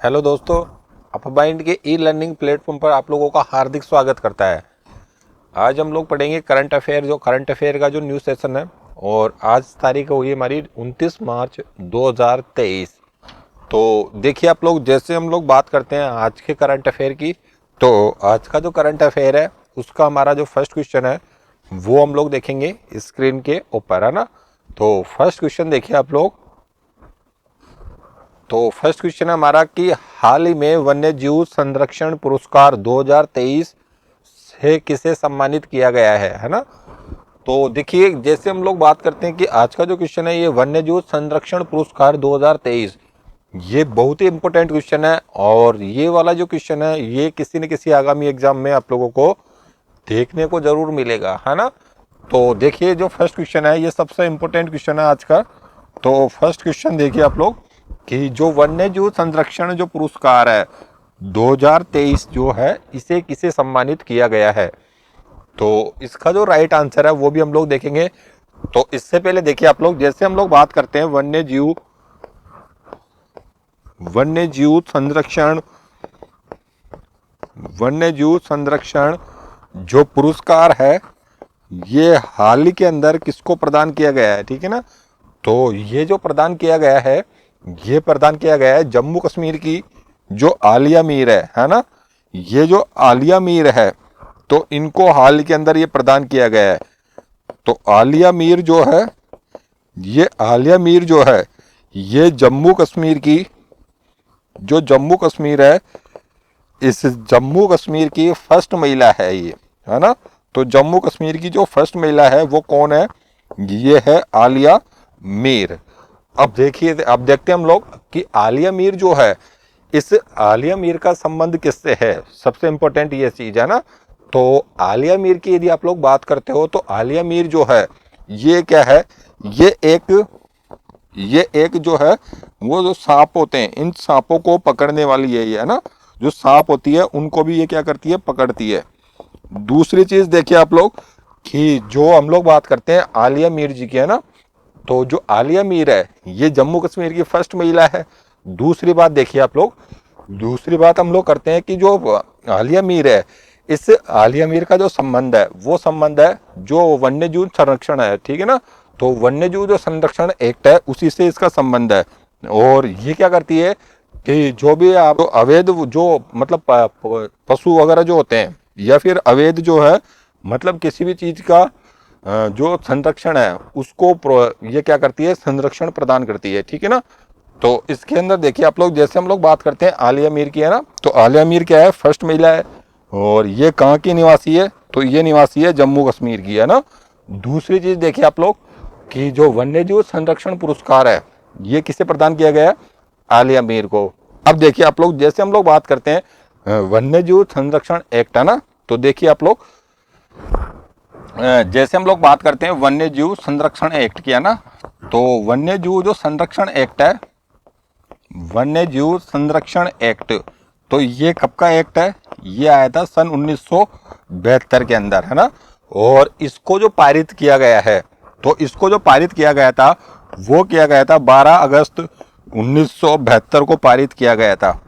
Hello दोस्तों, अपबाइंड के e learning platform पर आप लोगों का हार्दिक स्वागत करता है। आज हम लोग पढ़ेंगे करंट अफेयर, जो करंट अफेयर का जो न्यूज़ सेशन है। और आज तारीख हुई हमारी 29 मार्च 2023। तो देखिए आप लोग, जैसे हम लोग बात करते हैं आज के करंट अफेयर की, तो आज का जो करंट अफेयर है उसका हमारा जो फर्स्ट क्वेश्चन है वो हम लोग देखेंगे स्क्रीन के ऊपर, है ना। तो फर्स्ट क्वेश्चन देखिए आप लोग। तो फर्स्ट क्वेश्चन है हमारा कि हाल ही में वन्य जीव संरक्षण पुरस्कार 2023 से किसे सम्मानित किया गया है ना। तो देखिए, जैसे हम लोग बात करते हैं कि आज का जो क्वेश्चन है ये वन्य जीव संरक्षण पुरस्कार 2023, ये बहुत ही इंपॉर्टेंट क्वेश्चन है। और ये वाला जो क्वेश्चन है ये किसी न किसी आगामी एग्जाम में आप लोगों को देखने को जरूर मिलेगा, है ना। तो देखिए, जो फर्स्ट क्वेश्चन है ये सबसे इंपॉर्टेंट क्वेश्चन है आज का। तो फर्स्ट क्वेश्चन देखिए आप लोग कि जो वन्य जीव संरक्षण जो पुरस्कार है 2023 जो है इसे किसे सम्मानित किया गया है। तो इसका जो राइट आंसर है वो भी हम लोग देखेंगे। तो इससे पहले देखिए आप लोग, जैसे हम लोग बात करते हैं वन्य जीव संरक्षण जो पुरस्कार है ये हाल ही के अंदर किसको प्रदान किया गया है, ठीक है ना। तो ये जो प्रदान किया गया है ये प्रदान किया गया है जम्मू कश्मीर की जो आलिया मीर है ना। ये जो आलिया मीर है तो इनको हाल ही के अंदर ये प्रदान किया गया है। तो आलिया मीर जो है ये जम्मू कश्मीर की जो जम्मू कश्मीर है, इस जम्मू कश्मीर की फर्स्ट महिला है ये, है ना। तो जम्मू कश्मीर की जो फर्स्ट महिला है वो कौन है, ये है आलिया मीर। अब देखिए, अब देखते हैं हम लोग कि आलिया मीर जो है, इस आलिया मीर का संबंध किससे है, सबसे इंपॉर्टेंट ये चीज है ना। तो आलिया मीर की यदि आप लोग बात करते हो तो आलिया मीर जो है ये क्या है, ये एक जो है वो जो सांप होते हैं इन सांपों को पकड़ने वाली है ये, है ना। जो सांप होती है उनको भी ये क्या करती है, पकड़ती है। दूसरी चीज देखिए आप लोग कि जो हम लोग बात करते हैं आलिया मीर जी की, है ना। तो जो आलिया मीर है ये जम्मू कश्मीर की फर्स्ट महिला है। दूसरी बात देखिए आप लोग, दूसरी बात हम लोग करते हैं कि जो आलिया मीर है, इस आलिया मीर का जो संबंध है वो संबंध है जो वन्य जीव संरक्षण है, ठीक है ना। तो वन्य जीव जो संरक्षण एक्ट है उसी से इसका संबंध है। और ये क्या करती है कि जो भी आप अवैध जो मतलब पशु वगैरह जो होते हैं या फिर अवैध जो है मतलब किसी भी चीज का जो संरक्षण है उसको ये क्या करती है, संरक्षण प्रदान करती है, ठीक है ना। तो इसके अंदर देखिए आप लोग, जैसे हम लोग बात करते हैं आलिया मीर की, है ना। तो आलिया मीर क्या है, फर्स्ट महिला है। और ये कहाँ की निवासी है, तो ये निवासी है जम्मू कश्मीर की, है ना। दूसरी चीज देखिए आप लोग कि जो वन्य जीव संरक्षण पुरस्कार है ये किसे प्रदान किया गया है, आलिया मीर को। अब देखिए आप लोग, जैसे हम लोग बात करते हैं वन्य जीव संरक्षण एक्ट, है ना। तो देखिए आप लोग, जैसे हम लोग बात करते हैं वन्य जीव संरक्षण एक्ट की, है ना। तो वन्य जीव जो संरक्षण एक्ट है, वन्य जीव संरक्षण एक्ट, तो ये कब का एक्ट है, ये आया था सन 1972 के अंदर, है ना। और इसको जो पारित किया गया है, तो इसको जो पारित किया गया था वो किया गया था 12 अगस्त 1972 को पारित किया गया था।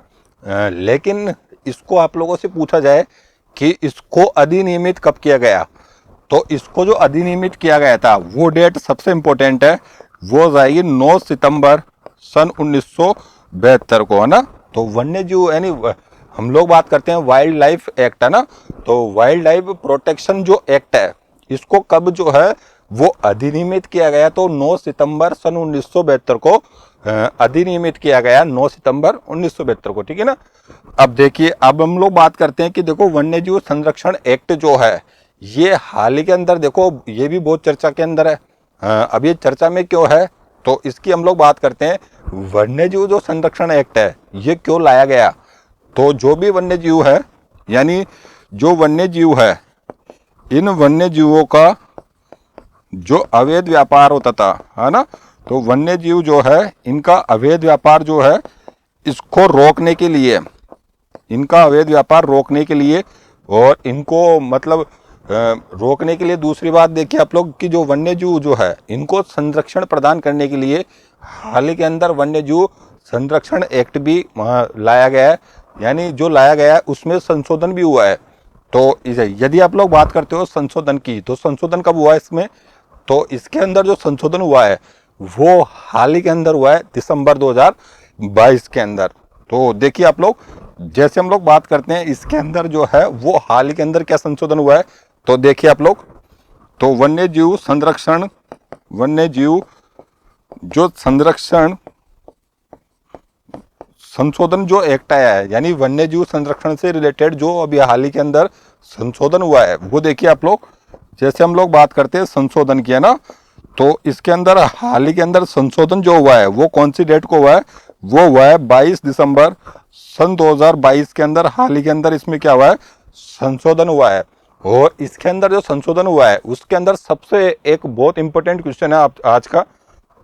लेकिन इसको आप लोगों से पूछा जाए कि इसको अधिनियमित कब किया गया, तो इसको जो अधिनियमित किया गया था वो डेट सबसे इंपॉर्टेंट है, वो जाएगी 9 सितंबर सन 1972 को, है ना। तो वन्य जीव यानी हम लोग बात करते हैं वाइल्ड लाइफ एक्ट, है ना। तो वाइल्ड लाइफ प्रोटेक्शन जो एक्ट है इसको कब जो है वो अधिनियमित किया गया, तो 9 सितंबर सन 1972 को अधिनियमित किया गया, 9 सितंबर 1972 को, ठीक है ना। अब देखिए, अब हम लोग बात करते हैं कि देखो वन्य जीव संरक्षण एक्ट जो है ये हाल ही के अंदर देखो ये भी बहुत चर्चा के अंदर है। अब ये चर्चा में क्यों है, तो इसकी हम लोग बात करते हैं वन्य जीव जो संरक्षण एक्ट है ये क्यों लाया गया। तो जो भी वन्य जीव है, यानी जो वन्य जीव है, इन वन्य जीवों का जो अवैध व्यापार होता था, है ना। तो वन्य जीव जो है इनका अवैध व्यापार जो है इसको रोकने के लिए, इनका अवैध व्यापार रोकने के लिए और इनको मतलब रोकने के लिए, दूसरी बात देखिए आप लोग कि जो वन्य जीव जो है इनको संरक्षण प्रदान करने के लिए हाल ही के अंदर वन्य जीव संरक्षण एक्ट भी वहाँ लाया गया है, यानी जो लाया गया है उसमें संशोधन भी हुआ है। तो यदि आप लोग बात करते हो संशोधन की, तो संशोधन कब हुआ है इसमें, तो इसके अंदर जो संशोधन हुआ है वो हाल ही के अंदर हुआ है, दिसंबर 2022 के अंदर। तो देखिए आप लोग, जैसे हम लोग बात करते हैं इसके अंदर जो है वो हाल ही के अंदर क्या संशोधन हुआ है, तो देखिए आप लोग, तो वन्य जीव संरक्षण, वन्य जीव जो संरक्षण संशोधन जो एक्ट आया है, यानी वन्य जीव संरक्षण से रिलेटेड जो अभी हाल ही के अंदर संशोधन हुआ है, वो देखिए आप लोग, जैसे हम लोग बात करते हैं संशोधन की, है ना, तो इसके अंदर हाल ही के अंदर संशोधन जो हुआ है वो कौन सी डेट को हुआ है, वो हुआ है 22 दिसंबर सन 2022 के अंदर। हाल ही के अंदर इसमें क्या हुआ है, संशोधन हुआ है। और इसके अंदर जो संशोधन हुआ है उसके अंदर सबसे एक बहुत इंपॉर्टेंट क्वेश्चन है आज का,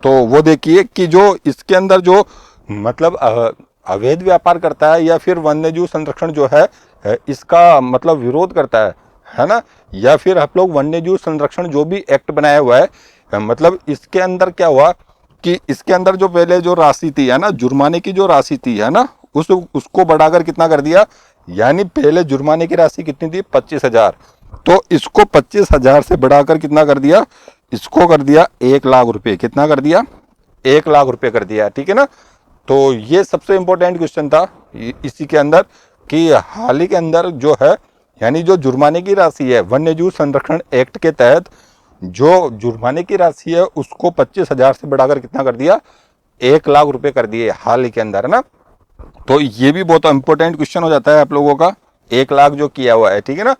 तो वो देखिए कि जो इसके अंदर जो मतलब अवैध व्यापार करता है या फिर वन्यजीव संरक्षण जो है इसका मतलब विरोध करता है ना, या फिर आप लोग वन्यजीव संरक्षण जो भी एक्ट बनाया हुआ है, मतलब इसके अंदर क्या हुआ कि इसके अंदर जो पहले जो राशि थी, है ना, जुर्माने की जो राशि थी, है ना, उसको बढ़ाकर कितना कर दिया, यानी पहले जुर्माने की राशि कितनी थी 25,000, तो इसको 25,000 से बढ़ाकर कितना कर दिया, इसको कर दिया 1,00,000 रुपये। कितना कर दिया, 1,00,000 रुपये कर दिया, ठीक है ना। तो ये सबसे इंपॉर्टेंट क्वेश्चन था इसी के अंदर कि हाल ही के अंदर जो है, यानी जो जुर्माने की राशि है वन्यजीव संरक्षण एक्ट के तहत जो जुर्माने की राशि है उसको 25,000 से बढ़ाकर कितना कर दिया, 1,00,000 रुपये कर दिए हाल ही के अंदर, है ना। तो ये भी बहुत इंपॉर्टेंट क्वेश्चन हो जाता है आप लोगों का, 1,00,000 जो किया हुआ है, ठीक है ना।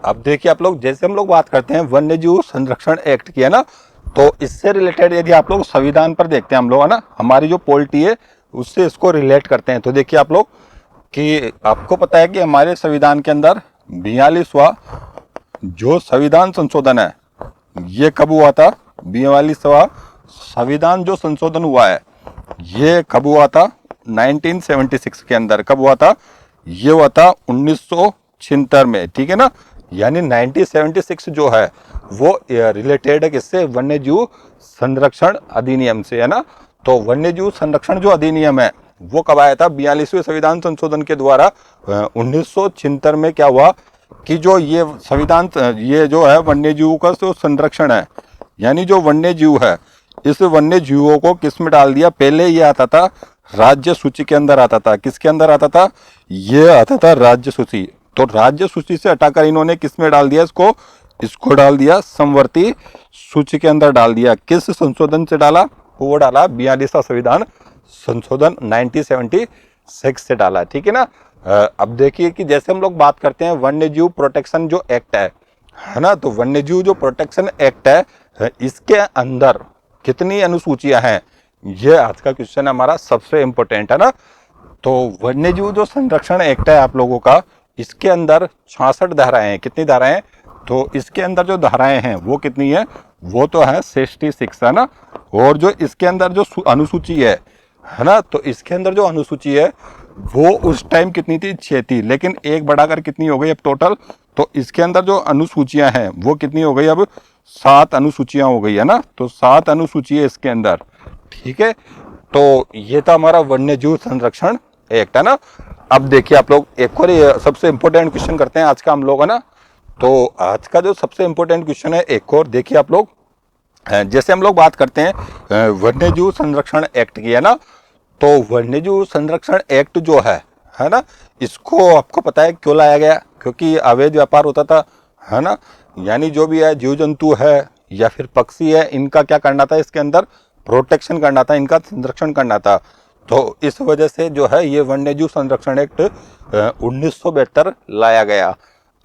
अब देखिए आप लोग, जैसे हम लोग बात करते हैं वन्यजीव संरक्षण एक्ट की, है ना, तो इससे रिलेटेड यदि आप लोग संविधान पर देखते हैं हम लोग, है ना, हमारी जो पॉलिटी है उससे इसको रिलेट करते हैं, तो देखिए आप लोग कि आपको पता है कि हमारे संविधान के अंदर 42वां जो संविधान संशोधन है ये कब हुआ था, 42वां संविधान जो संशोधन हुआ है ये कब हुआ था, 1976 के अंदर। कब हुआ था, ये हुआ था 1976 में, ठीक है ना। यानी 1976 जो है वो रिलेटेड है किससे, वन्यजीव संरक्षण अधिनियम से, है ना। तो वन्यजीव संरक्षण जो अधिनियम है वो कब आया था, 42वें संविधान संशोधन के द्वारा 1976 में क्या हुआ कि जो ये संविधान, ये जो है वन्यजीव का जो संरक्षण है, यानी जो वन्यजीव है इस वन्य जीवों को किस में डाल दिया, पहले ये आता था राज्य सूची के अंदर आता था, किसके अंदर आता था, ये आता था राज्य सूची। तो राज्य सूची से हटाकर इन्होंने किस में डाल दिया, इसको डाल दिया समवर्ती सूची के अंदर डाल दिया। किस संशोधन से डाला, वो डाला 42वां संविधान संशोधन 1976 से डाला, ठीक है ना। अब देखिए कि जैसे हम लोग बात करते हैं वन्यजीव प्रोटेक्शन जो एक्ट है ना, तो वन्यजीव जो प्रोटेक्शन एक्ट है इसके अंदर कितनी अनुसूचियां हैं, ये आज का क्वेश्चन हमारा सबसे इंपॉर्टेंट है ना। तो वन्यजीव जो संरक्षण एक्ट है आप लोगों का, इसके अंदर 66 धाराएं हैं। कितनी धाराएं, तो इसके अंदर जो धाराएं हैं वो कितनी है, वो तो है 66, है ना। और जो इसके अंदर जो अनुसूची है ना, तो इसके अंदर जो अनुसूची है वो उस टाइम कितनी थी, 6 थी, लेकिन एक बढ़ाकर कितनी हो गई अब टोटल, तो इसके अंदर जो अनुसूचियां हैं वो कितनी हो गई, अब 7 अनुसूचियां हो गई, है ना। तो 7 अनुसूची है इसके अंदर, ठीक है। तो ये था हमारा वन्यजीव संरक्षण एक्ट, है ना। अब देखिए आप लोग एक और सबसे इंपॉर्टेंट क्वेश्चन करते हैं आज का हम लोग, है ना। तो आज का जो सबसे इंपॉर्टेंट क्वेश्चन है एक और देखिए आप लोग, जैसे हम लोग बात करते हैं वन्यजीव संरक्षण एक्ट की, है ना, तो वन्यजीव संरक्षण एक्ट जो है ना, इसको आपको पता है क्यों लाया गया, क्योंकि अवैध व्यापार होता था, है ना। यानी जो भी है जीव जंतु है या फिर पक्षी है, इनका क्या करना था, इसके अंदर प्रोटेक्शन करना था, इनका संरक्षण करना था। तो इस वजह से जो है ये वन्यजीव संरक्षण एक्ट 1972 लाया गया।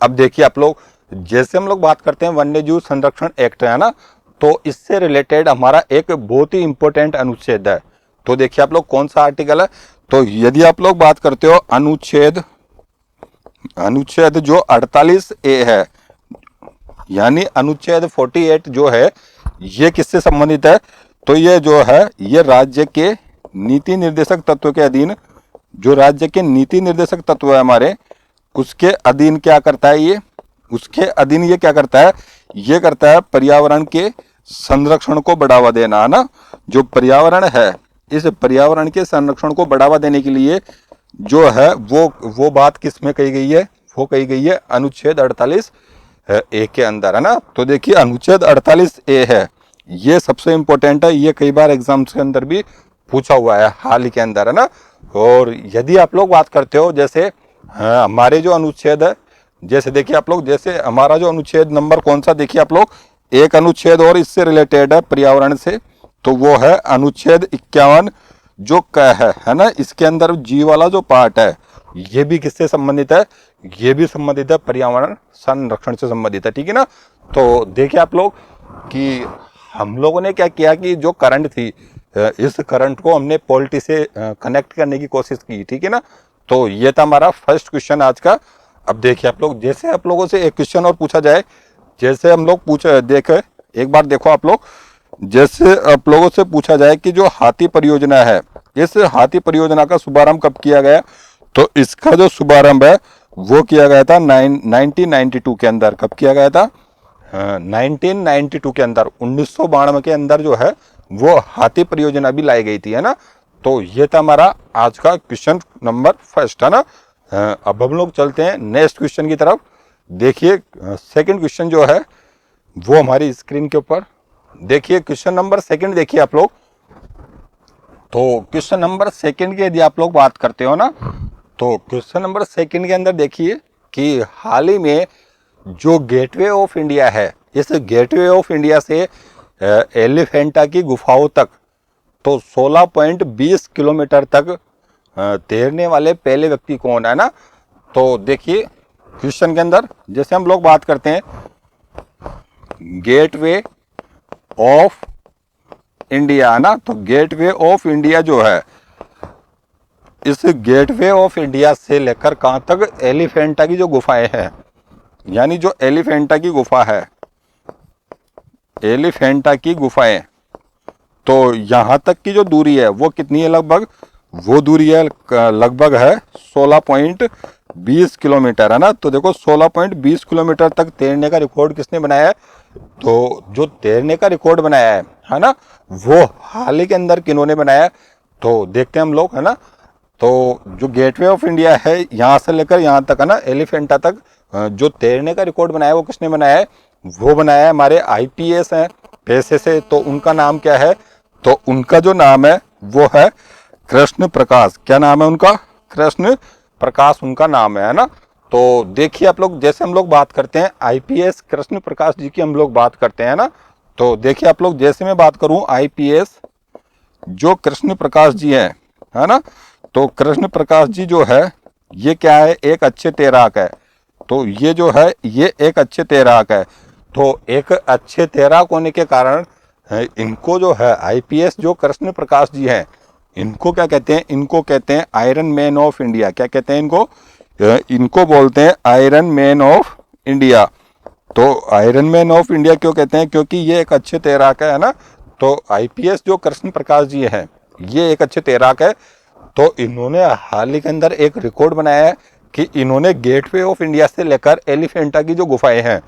अब देखिए आप लोग, जैसे हम लोग बात करते हैं वन्यजीव संरक्षण एक्ट, है ना, तो इससे रिलेटेड हमारा एक बहुत ही इंपॉर्टेंट अनुच्छेद है। तो देखिए आप लोग कौन सा आर्टिकल है, तो यदि आप लोग बात करते हो अनुच्छेद जो 48A है, यानी अनुच्छेद 48 जो है ये किससे संबंधित है, तो ये जो है ये राज्य के नीति निर्देशक तत्व के अधीन, जो राज्य के नीति निर्देशक तत्व है हमारे, उसके अधीन क्या करता है, ये उसके अधीन ये क्या करता है, ये करता है पर्यावरण के संरक्षण को बढ़ावा देना, है ना। जो पर्यावरण है इस पर्यावरण के संरक्षण को बढ़ावा देने के लिए जो है वो बात किस में कही गई है, वो कही गई है अनुच्छेद 48 ए के अंदर, है ना। तो देखिए अनुच्छेद 48 ए है, ये सबसे इंपॉर्टेंट है, ये कई बार एग्जाम्स के अंदर भी पूछा हुआ है हाल ही के अंदर, है ना। और यदि आप लोग बात करते हो जैसे हमारे जो अनुच्छेद है, जैसे देखिए आप लोग, जैसे हमारा जो अनुच्छेद नंबर कौन सा, देखिए आप लोग एक अनुच्छेद और इससे रिलेटेड है पर्यावरण से, तो वो है अनुच्छेद 51 जो है ना। इसके अंदर जी वाला जो पार्ट है ये भी किससे संबंधित है, ये भी संबंधित है पर्यावरण संरक्षण से संबंधित है, ठीक है ना। तो देखिए आप लोग कि हम लोगों ने क्या किया कि जो करंट थी, इस करंट को हमने पॉलिटी से कनेक्ट करने की कोशिश की, ठीक है ना। तो ये था हमारा फर्स्ट क्वेश्चन आज का। अब देखिए आप लोग, जैसे आप लोगों से एक क्वेश्चन और पूछा जाए, जैसे हम लोग पूछे देखे, एक बार देखो आप लोग, जैसे आप लोगों से पूछा जाए कि जो हाथी परियोजना है, इस हाथी परियोजना का शुभारंभ कब किया गया, तो इसका जो शुभारंभ है वो किया गया था 1992 के अंदर। कब किया गया था, 1992 के अंदर, 1992 के अंदर जो है वो हाथी परियोजना भी लाई गई थी, है ना। तो ये था हमारा आज का क्वेश्चन नंबर फर्स्ट, है ना। अब हम लोग चलते हैं नेक्स्ट क्वेश्चन की तरफ। देखिए सेकंड क्वेश्चन जो है वो हमारी स्क्रीन के ऊपर देखिए, क्वेश्चन नंबर सेकंड देखिए आप लोग। तो क्वेश्चन नंबर सेकंड की यदि आप लोग बात करते हो ना, तो क्वेश्चन नंबर सेकंड के अंदर देखिए कि हाल ही में जो गेटवे ऑफ इंडिया है, इस गेटवे ऑफ इंडिया से एलिफेंटा की गुफाओं तक तो 16.20 किलोमीटर तक तैरने वाले पहले व्यक्ति कौन है ना। तो देखिए क्वेश्चन के अंदर जैसे हम लोग बात करते हैं गेटवे ऑफ इंडिया, है ना। तो गेटवे ऑफ इंडिया जो है, इस गेटवे ऑफ इंडिया से लेकर कहां तक, एलिफेंटा की जो गुफाएं हैं, यानी जो एलिफेंटा की गुफा है, एलिफेंटा की गुफाएं, तो यहां तक की जो दूरी है वो कितनी है लगभग, वो दूरी है लगभग है 16.20 किलोमीटर, है ना। तो देखो 16.20 किलोमीटर तक तैरने का रिकॉर्ड किसने बनाया है, तो जो तैरने का रिकॉर्ड बनाया है ना, वो हाल ही के अंदर किन्होंने बनाया है, तो देखते हैं हम लोग, है ना। तो जो गेटवे ऑफ इंडिया है यहाँ से लेकर यहाँ तक, है ना, एलिफेंटा तक जो तैरने का रिकॉर्ड बनाया है वो किसने बनाया है, वो बनाया है हमारे आईपीएस हैं पैसे से। तो उनका नाम क्या है, तो उनका जो नाम है वो है कृष्ण प्रकाश। क्या नाम है उनका, कृष्ण प्रकाश उनका नाम है ना। तो देखिए आप लोग, जैसे हम लोग बात करते हैं आईपीएस कृष्ण प्रकाश जी की हम लोग बात करते हैं ना, तो देखिए आप लोग, जैसे मैं बात करूं आईपीएस जो कृष्ण प्रकाश जी हैं, है ना। तो कृष्ण प्रकाश जी जो है ये क्या है, एक अच्छे तैराक है। तो ये जो है ये एक अच्छे तैराक है। तो एक अच्छे तैराक होने के कारण इनको जो है आईपीएस जो कृष्ण प्रकाश जी हैं, इनको क्या कहते हैं, इनको कहते हैं आयरन मैन ऑफ इंडिया। क्या कहते हैं इनको, इनको बोलते हैं आयरन मैन ऑफ इंडिया। तो आयरन मैन ऑफ इंडिया क्यों कहते हैं, क्योंकि ये एक अच्छे तैराक है ना। तो आईपीएस जो कृष्ण प्रकाश जी हैं ये एक अच्छे तैराक है। तो इन्होंने हाल ही के अंदर एक रिकॉर्ड बनाया है कि इन्होंने गेटवे ऑफ इंडिया से लेकर एलिफेंटा की जो गुफाएं हैं,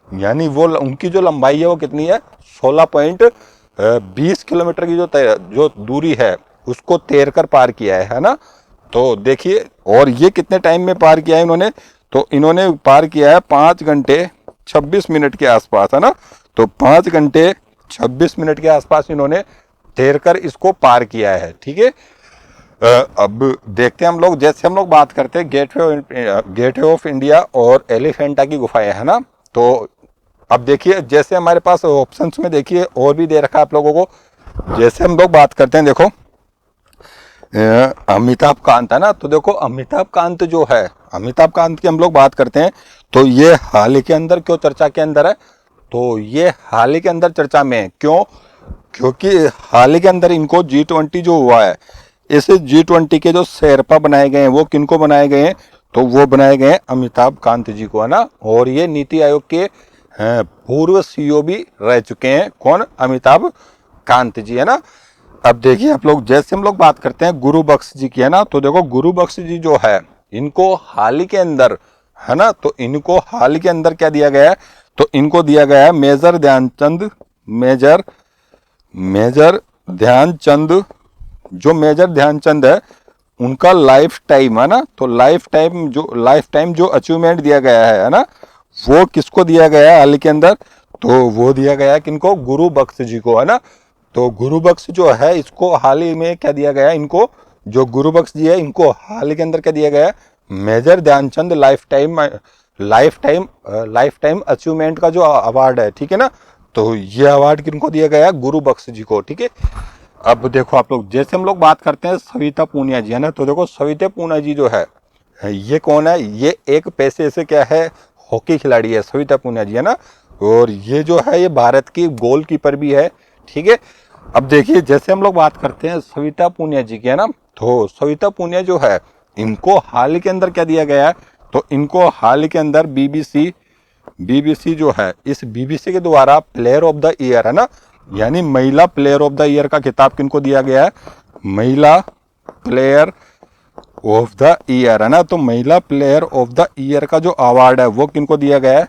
यानी वो उनकी जो लंबाई है वो कितनी है, 16.20 किलोमीटर की जो दूरी है उसको तैर कर पार किया है ना। तो देखिए, और ये कितने टाइम में पार किया है इन्होंने, तो इन्होंने पार किया है 5 घंटे 26 मिनट के आसपास, है ना। तो 5 घंटे 26 मिनट के आसपास इन्होंने तैर कर इसको पार किया है, ठीक है। अब देखते हैं हम लोग, जैसे हम लोग बात करते हैं गेटवे ऑफ इंडिया और एलिफेंटा की गुफाएं, है ना। तो अब देखिए, जैसे हमारे पास ऑप्शंस में देखिए और भी दे रखा है आप लोगों को। जैसे हम लोग बात करते हैं, देखो अमिताभ कांत, है ना। तो देखो अमिताभ कांत जो है, अमिताभ कांत की हम लोग बात करते हैं, तो ये हाल ही के अंदर क्यों चर्चा के अंदर है, तो ये हाल ही के अंदर चर्चा में है। क्यों, क्योंकि हाल ही के अंदर इनको G20 जो हुआ है, इस G20 के जो शेरपा बनाए गए हैं वो किनको बनाए गए हैं, तो वो बनाए गए हैं अमिताभ कांत जी को, है ना। और ये नीति आयोग के पूर्व सीईओ भी रह चुके हैं, कौन, अमिताभ कांत जी, है ना। अब देखिए आप लोग, जैसे हम लोग बात करते हैं गुरु बख्श जी की, है ना। तो देखो गुरु बख्श जी जो है इनको हाल ही के अंदर, है ना, तो इनको हाल ही के अंदर क्या दिया गया है, तो इनको दिया गया है मेजर ध्यानचंद जो मेजर ध्यानचंद है उनका लाइफ टाइम है ना, तो लाइफ टाइम जो अचीवमेंट दिया गया है ना, वो किसको दिया गया है हाल ही के अंदर, तो वो दिया गया है किनको, गुरु बख्श जी को, है ना। तो गुरु बख्श जो है इसको हाल ही में क्या दिया गया है, इनको जो गुरु बख्श जी है इनको हाल ही के अंदर क्या दिया गया है, major Dhyanchand life time achievement का जो अवार्ड है, ठीक है ना। तो ये अवार्ड किनको दिया गया है, गुरु बख्श जी को, ठीक है। अब देखो आप लोग, जैसे हम लोग बात करते हैं सविता पूनिया जी, है ना, तो देखो सविता पूनिया जी जो है ये कौन है, ये एक पैसे से क्या है, हॉकी खिलाड़ी है सविता पूनिया जी, है ना। और ये जो है ये भारत की गोलकीपर भी है, ठीक है। अब देखिए जैसे हम लोग बात करते हैं सविता पूनिया जी की, है ना, तो सविता पूनिया जो है इनको हाल ही के अंदर क्या दिया गया है, तो इनको हाल ही के अंदर बीबीसी जो है, इस बीबीसी के द्वारा प्लेयर ऑफ द ईयर, है ना, यानी महिला प्लेयर ऑफ द ईयर का खिताब किनको दिया गया है, महिला प्लेयर ऑफ द ईयर, है ना। तो महिला प्लेयर ऑफ द ईयर का जो अवार्ड है वो किनको दिया गया है,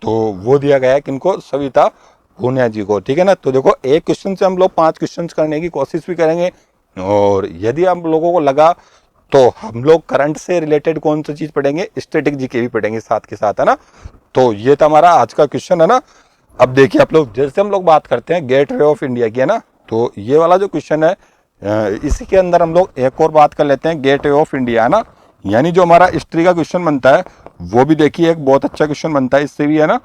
तो वो दिया गया है किनको, सविता पूनिया जी को, ठीक है ना। तो देखो एक क्वेश्चन से हम लोग 5 क्वेश्चन करने की कोशिश भी करेंगे, और यदि हम लोगों को लगा तो हम लोग करंट से रिलेटेड कौन सी चीज पढ़ेंगे, स्टैटिक जीके भी पढ़ेंगे साथ के साथ, है ना। तो ये था हमारा आज का क्वेश्चन, है ना। अब देखिए आप लोग, जैसे हम लोग बात करते हैं गेटवे ऑफ इंडिया की, है ना, तो ये वाला जो क्वेश्चन है इसी के अंदर हम लोग एक और बात कर लेते हैं, गेटवे ऑफ इंडिया, है ना, यानी जो हमारा हिस्ट्री का क्वेश्चन बनता है वो भी देखिए एक बहुत अच्छा क्वेश्चन बनता है इससे भी, है ना।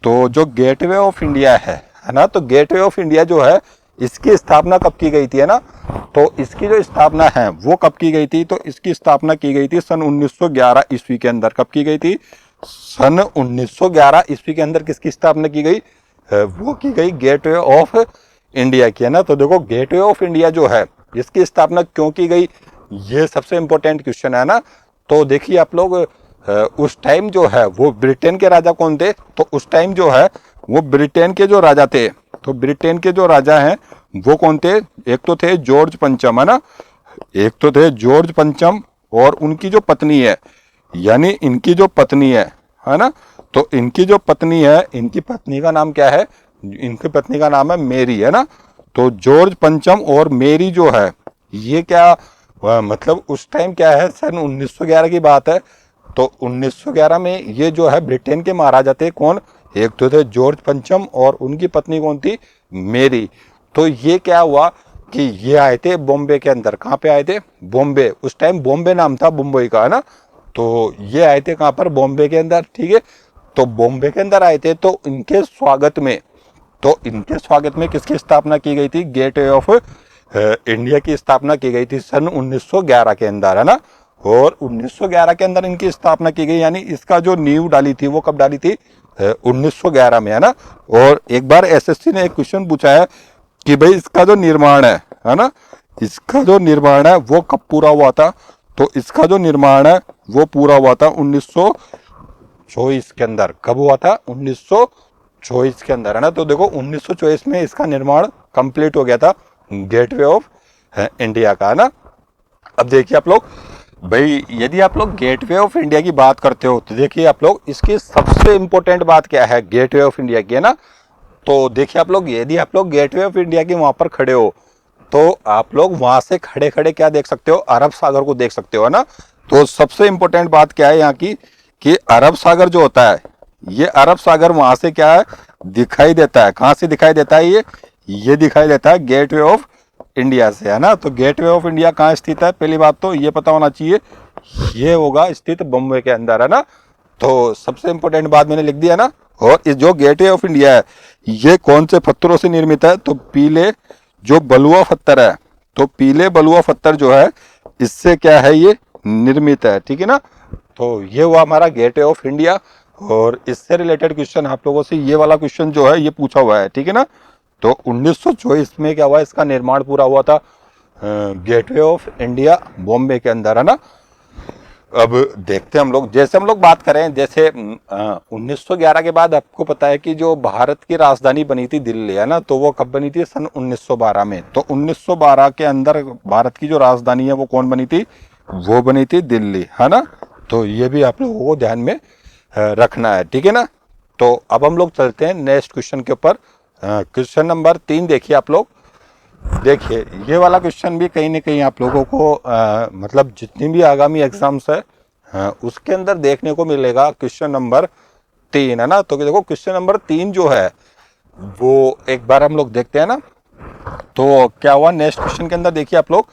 तो जो गेटवे ऑफ इंडिया है ना, तो गेटवे ऑफ इंडिया जो है इसकी स्थापना कब की गई थी, है ना। तो इसकी जो स्थापना है वो कब की गई थी, तो इसकी स्थापना की गई थी सन 1911 ईस्वी के अंदर। कब की गई थी, सन 1911 ईस्वी के अंदर किसकी स्थापना की गई, वो की गई गेटवे ऑफ इंडिया की, है ना। तो देखो गेटवे ऑफ इंडिया जो है इसकी स्थापना क्यों की गई, ये सबसे इंपॉर्टेंट क्वेश्चन है ना। तो देखिए आप लोग, उस टाइम जो है वो ब्रिटेन के राजा कौन थे, तो उस टाइम जो है वो ब्रिटेन के जो राजा थे, तो ब्रिटेन के जो राजा हैं वो कौन थे, एक तो थे जॉर्ज पंचम, है ना, एक तो थे जॉर्ज पंचम, और उनकी जो पत्नी है, यानी इनकी जो पत्नी है ना, तो इनकी जो पत्नी है, इनकी पत्नी का नाम क्या है, इनकी पत्नी का नाम है मेरी, है ना। तो जॉर्ज पंचम और मेरी जो है ये क्या मतलब उस टाइम क्या है, सन 1911 की बात है। तो 1911 में ये जो है ब्रिटेन के महाराजा थे कौन, एक तो थे जॉर्ज पंचम और उनकी पत्नी कौन थी, मेरी। तो ये क्या हुआ कि ये आए थे बॉम्बे के अंदर, कहाँ पे आए थे, बॉम्बे, उस टाइम बॉम्बे नाम था मुंबई का, है ना। तो ये आए थे कहाँ पर, बॉम्बे के अंदर, ठीक है। तो बॉम्बे के अंदर आए थे, तो इनके स्वागत में किसकी स्थापना की गई थी, गेटवे ऑफ इंडिया की स्थापना की गई थी सन 1911 के अंदर, है ना। और 1911 के अंदर इनकी स्थापना की गई, यानी इसका जो नींव डाली थी वो कब डाली थी, 1911 में, है ना। और एक बार एसएससी ने एक क्वेश्चन पूछा है कि भाई इसका जो निर्माण है ना, इसका जो निर्माण है वो कब पूरा हुआ था, तो इसका जो निर्माण है वो पूरा हुआ था 1924 के अंदर। कब हुआ था, 1924 के अंदर, है ना। तो देखो 1924 में इसका निर्माण कंप्लीट हो गया था गेटवे ऑफ इंडिया का, है ना। अब देखिए आप लोग, भाई यदि आप लोग गेटवे ऑफ इंडिया की बात करते हो तो देखिए आप लोग इसकी सबसे इंपॉर्टेंट बात क्या है गेटवे ऑफ इंडिया की, है ना। तो देखिए आप लोग, यदि आप लोग गेटवे ऑफ इंडिया के वहां पर खड़े हो तो आप लोग वहां से खड़े खड़े क्या देख सकते हो, अरब सागर को देख सकते हो, है ना। तो सबसे इंपॉर्टेंट बात क्या है यहाँ की, कि अरब सागर जो होता है, ये अरब सागर वहां से क्या है, दिखाई देता है। कहाँ से दिखाई देता है, ये दिखाई देता है गेटवे ऑफ इंडिया से, है ना। तो गेटवे ऑफ इंडिया कहाँ स्थित है, पहली बात तो ये पता होना चाहिए, ये होगा स्थित बॉम्बे के अंदर, है ना। तो सबसे इंपॉर्टेंट बात मैंने लिख दिया ना। और इस जो गेटवे ऑफ इंडिया है ये कौन से पत्थरों से निर्मित है, तो पीले जो बलुआ पत्थर है, तो पीले बलुआ पत्थर जो है इससे क्या है, ये निर्मित है, ठीक है ना। तो ये हुआ हमारा गेटवे ऑफ इंडिया, और इससे रिलेटेड क्वेश्चन आप लोगों से ये वाला क्वेश्चन जो है ये पूछा हुआ है, ठीक है ना। तो 1924 में क्या हुआ, इसका निर्माण पूरा हुआ था गेटवे ऑफ इंडिया बॉम्बे के अंदर, है ना। अब देखते हैं हम लोग, जैसे हम लोग बात करें, जैसे 1911 के बाद आपको पता है कि जो भारत की राजधानी बनी थी दिल्ली, है ना, तो वो कब बनी थी, सन 1912 में। तो 1912 के अंदर भारत की जो राजधानी है वो कौन बनी थी, वो बनी थी दिल्ली, है ना। तो ये भी आप लोगों को ध्यान में रखना है, ठीक है ना। तो अब हम लोग चलते हैं नेक्स्ट क्वेश्चन के ऊपर। क्वेश्चन नंबर 3 देखिए आप लोग, देखिए ये वाला क्वेश्चन भी कहीं ना कहीं आप लोगों को मतलब जितनी भी आगामी एग्जाम्स है उसके अंदर देखने को मिलेगा। क्वेश्चन नंबर 3 है ना, तो देखो क्वेश्चन नंबर 3 जो है वो एक बार हम लोग देखते हैं ना। तो क्या हुआ नेक्स्ट क्वेश्चन के अंदर, देखिए आप लोग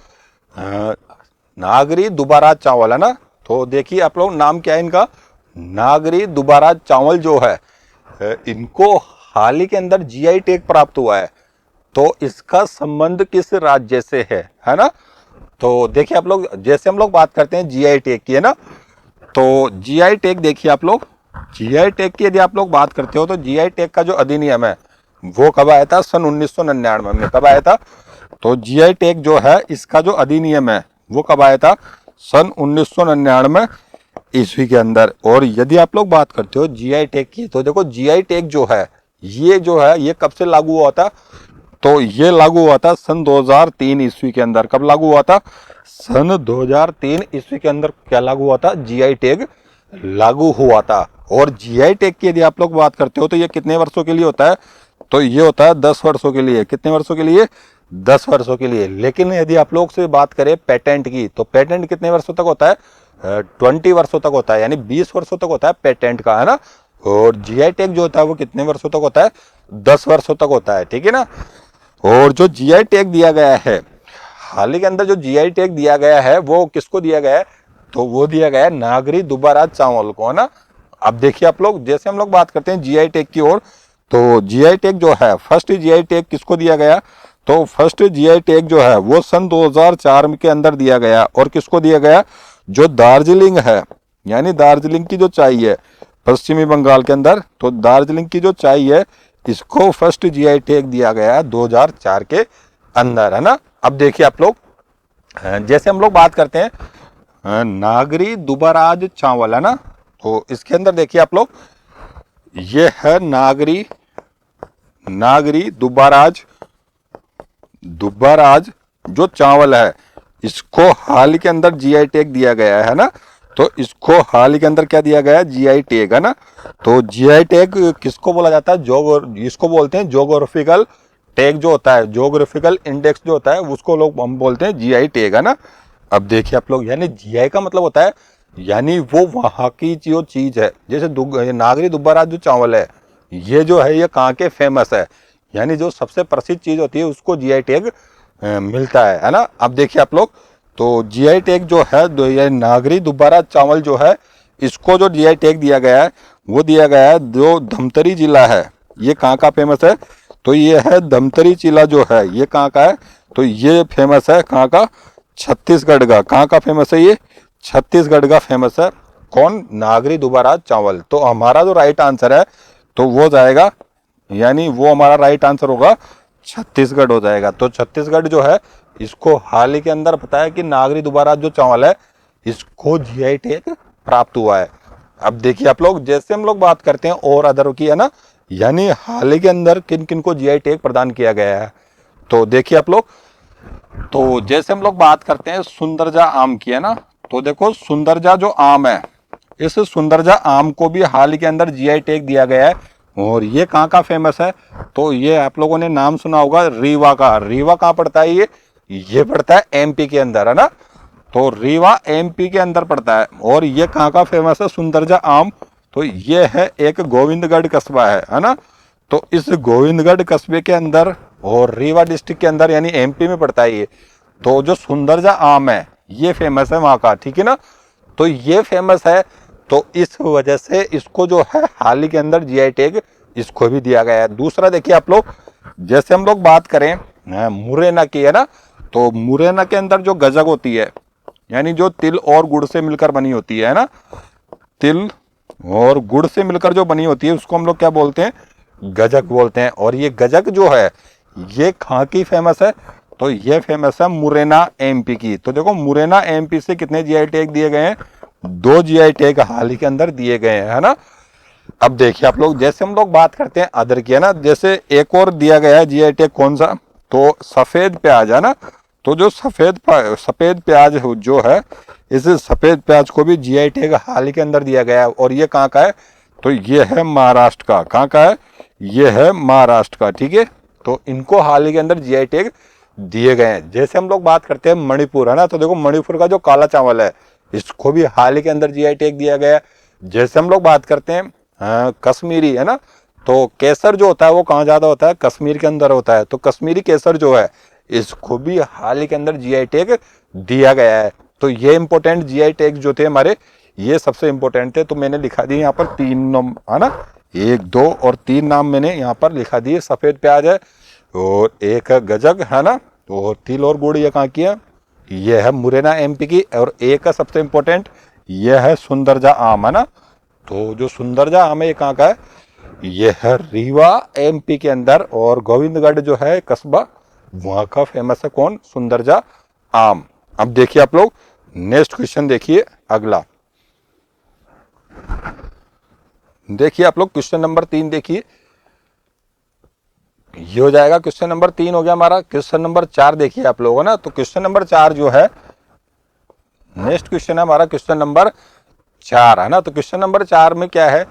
नागरी दुबाराज चावल है ना, तो देखिए आप लोग नाम क्या है इनका, नागरी दुबाराज चावल जो है इनको हाल ही के अंदर जीआई टैग प्राप्त हुआ है। तो इसका संबंध किस राज्य से है ना। तो देखिए आप लोग जैसे हम लोग बात करते हैं जीआई टैग की है ना, तो जीआई टैग देखिए आप लोग, जीआई टैग की यदि आप लोग बात करते हो तो जीआई टैग का जो अधिनियम है वो कब आया था, सन 1999 में कब आया था। तो जीआई टैग जो है इसका जो अधिनियम है वो कब आया था, सन 1999 ईस्वी के अंदर। और यदि आप लोग बात करते हो जीआई टैग की, तो देखो जीआई टैग जो है ये कब से लागू हुआ था, तो ये लागू हुआ था सन 2003 ईस्वी के अंदर। कब लागू हुआ था, सन 2003 ईस्वी के अंदर क्या लागू हुआ था, जीआई टैग लागू हुआ था। और जीआई टैग की यदि आप लोग बात करते हो तो ये कितने वर्षों के लिए होता है, तो ये होता है 10 वर्षों के लिए। कितने वर्षों के लिए, 10 वर्षों के लिए। लेकिन यदि आप लोग से बात करें पेटेंट की, तो पेटेंट कितने वर्षों तक होता है, 20 वर्षों तक होता है, यानी 20 वर्षों तक होता है पेटेंट का, है ना। और जीआई टैग जो होता है वो कितने वर्षों तक होता है, 10 वर्षों तक होता है, ठीक है ना। और जो जीआई टैग दिया गया है हाल ही के अंदर, जो जीआई टैग दिया गया है वो किसको दिया गया है, तो वो दिया गया है नागरी दुबाराज चावल को, है ना। अब देखिए आप लोग जैसे हम लोग बात करते हैं जीआई टैग की ओर, तो जीआई टैग जो है फर्स्ट जीआई टैग किसको दिया गया, तो फर्स्ट जीआई टैग जो है वो सन 2004 के अंदर दिया गया। और किसको दिया गया, जो दार्जिलिंग है, यानी दार्जिलिंग की जो चाय है पश्चिमी बंगाल के अंदर, तो दार्जिलिंग की जो चाय है इसको फर्स्ट जीआई टैग दिया गया 2004 के अंदर, है ना। अब देखिए आप लोग जैसे हम लोग बात करते हैं नागरी दुबाराज चावल, है ना, तो इसके अंदर देखिए आप लोग ये है नागरी दुबाराज जो चावल है इसको हाल ही के अंदर जीआई टैग दिया गया है ना। तो इसको हाल ही के अंदर क्या दिया गया है, जीआई टैग, है ना। तो जीआई टैग किसको बोला जाता है, इसको बोलते हैं जोग्राफिकल टैग जो होता है, जोग्राफिकल इंडेक्स जो होता है उसको लोग हम बोलते हैं जीआई टैग, है ना। अब देखिए आप लोग, यानी जीआई का मतलब होता है यानी वो वहां की जो चीज है, जैसे नागरी दुबाराज जो चावल है ये जो है ये कहाँ के फेमस है, यानी जो सबसे प्रसिद्ध चीज होती है उसको जीआई टैग मिलता है ना। अब देखिए आप लोग, तो जीआई टैग जो है ये नागरी दुबाराज चावल जो है इसको जो जीआई टैग दिया गया है वो दिया गया है जो धमतरी जिला है, ये कहाँ का फेमस है, तो ये है धमतरी जिला जो है ये कहाँ का है, तो ये फेमस है कहाँ का, छत्तीसगढ़ का। कहाँ का फेमस है, ये छत्तीसगढ़ का फेमस है। कौन, नागरी दुबाराज चावल। तो हमारा जो राइट आंसर है तो वो जाएगा, यानी वो हमारा राइट आंसर होगा छत्तीसगढ़ हो जाएगा। तो छत्तीसगढ़ जो है इसको हाल ही के अंदर पता है कि नागरी दुबाराज जो चावल है इसको जीआई टैग प्राप्त हुआ है। अब देखिए आप लोग जैसे हम लोग बात करते हैं और अदर की, है ना, यानी हाल ही के अंदर किन किन को जीआई टैग प्रदान किया गया है। तो देखिए आप लोग, तो जैसे हम लोग बात करते हैं सुंदरजा आम की, है ना, तो देखो सुंदरजा जो आम है इस सुंदरजा आम को भी हाल ही के अंदर जीआई टैग दिया गया है। और ये कहाँ का फेमस है, तो ये आप लोगों ने नाम सुना होगा रीवा का। रीवा कहाँ पड़ता है, ये पड़ता है एमपी के अंदर, है ना। तो रीवा एमपी के अंदर पड़ता है। और ये कहाँ का फेमस है सुंदरजा आम, तो ये है एक गोविंदगढ़ कस्बा है ना। तो इस गोविंदगढ़ कस्बे के अंदर और रीवा डिस्ट्रिक्ट के अंदर यानी एमपी में पड़ता है ये। तो जो सुंदरजा आम है ये फेमस है वहाँ का, ठीक है ना। तो ये फेमस है, तो इस वजह से इसको जो है हाल ही के अंदर जीआई टैग इसको भी दिया गया है। दूसरा देखिए आप लोग, जैसे हम लोग बात करें मुरैना की, है ना, तो मुरैना के अंदर जो गजक होती है यानी जो तिल और गुड़ से मिलकर बनी होती है ना, तिल और गुड़ से मिलकर जो बनी होती है उसको हम लोग क्या बोलते हैं, गजक बोलते हैं। और ये गजक जो है ये कहाँ की फेमस है, तो ये फेमस है मुरैना एमपी की। तो देखो मुरैना एमपी से कितने जीआई टैग दिए गए हैं, 2 जीआई टैग हाल ही के अंदर दिए गए हैं, है ना। अब देखिए आप लोग जैसे हम लोग बात करते हैं अदर की, है ना, जैसे एक और दिया गया है जीआई टैग कौन सा, तो सफेद प्याज, है ना। तो जो सफेद प्याज जो है इस सफेद प्याज को भी जीआई टैग हाल ही के अंदर दिया गया है। और ये कहाँ का है, तो ये है महाराष्ट्र का। कहाँ का है, ये है महाराष्ट्र का, ठीक है। तो इनको हाल ही के अंदर जीआई टैग दिए गए हैं। जैसे हम लोग बात करते हैं मणिपुर, है ना, तो देखो मणिपुर का जो काला चावल है इसको भी हाल ही के अंदर जीआई टैग दिया गया है। जैसे हम लोग बात करते हैं कश्मीरी, है ना, तो केसर जो होता है वो कहाँ ज्यादा होता है, कश्मीर के अंदर होता है। तो कश्मीरी केसर जो है इसको भी हाल ही के अंदर जीआई टैग दिया गया है। तो ये इंपॉर्टेंट जीआई टैग जो थे हमारे, ये सबसे इंपॉर्टेंट थे। तो मैंने लिखा दिए यहाँ पर 3 नाम, है ना, 1, 2 और 3 नाम मैंने यहाँ पर लिखा दिए। सफेद प्याज है और एक है गजक, है ना, और तिल और गुड़ ये कहाँ की है, ये है मुरैना एमपी की। और एक है सबसे इंपॉर्टेंट, ये है सुंदरजा आम, है ना, तो जो सुंदरजा आम है ये कहाँ का है, ये है रीवा एमपी के अंदर। और गोविंदगढ़ जो है कस्बा, वहां का फेमस है कौन, सुंदरजा आम। अब देखिए आप लोग नेक्स्ट क्वेश्चन देखिए अगला। देखिए आप लोग क्वेश्चन नंबर 3 देखिए, ये हो जाएगा क्वेश्चन नंबर 3 हो गया हमारा। क्वेश्चन नंबर 4 देखिए आप लोगों ना, तो क्वेश्चन नंबर 4 जो है नेक्स्ट क्वेश्चन है हमारा क्वेश्चन नंबर 4, है ना। तो क्वेश्चन नंबर 4 में क्या है,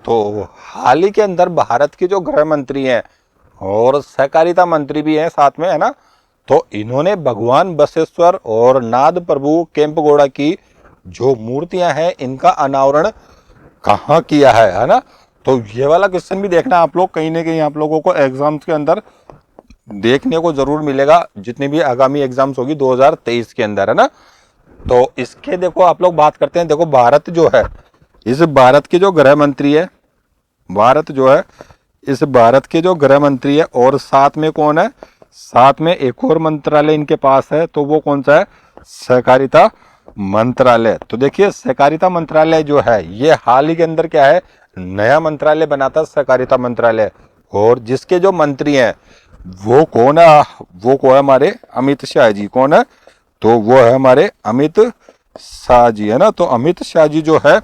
तो हाल ही के अंदर भारत के जो गृह मंत्री हैं और सहकारिता मंत्री भी हैं साथ में, है ना, तो इन्होंने भगवान बसवेश्वर और नाद प्रभु केम्पगौड़ा की जो मूर्तियां हैं इनका अनावरण कहाँ किया है ना। तो ये वाला क्वेश्चन भी देखना आप लोग, कहीं ना कहीं आप लोगों को एग्जाम्स के अंदर देखने को जरूर मिलेगा, जितनी भी आगामी एग्जाम्स होगी 2023 के अंदर, है ना। तो इसके देखो आप लोग बात करते हैं, देखो भारत जो है, इस भारत के जो गृह मंत्री है, भारत जो है इस भारत के जो गृह मंत्री है, और साथ में कौन है, साथ में एक और मंत्रालय इनके पास है, तो वो कौन सा है, सहकारिता मंत्रालय। तो देखिए सहकारिता मंत्रालय जो है ये हाल ही के अंदर क्या है, नया मंत्रालय बना था सहकारिता मंत्रालय। और जिसके जो मंत्री हैं वो कौन है, वो कौन है, हमारे अमित शाह जी। कौन है, तो वो है हमारे अमित शाह जी, है ना। तो अमित शाह जी जो है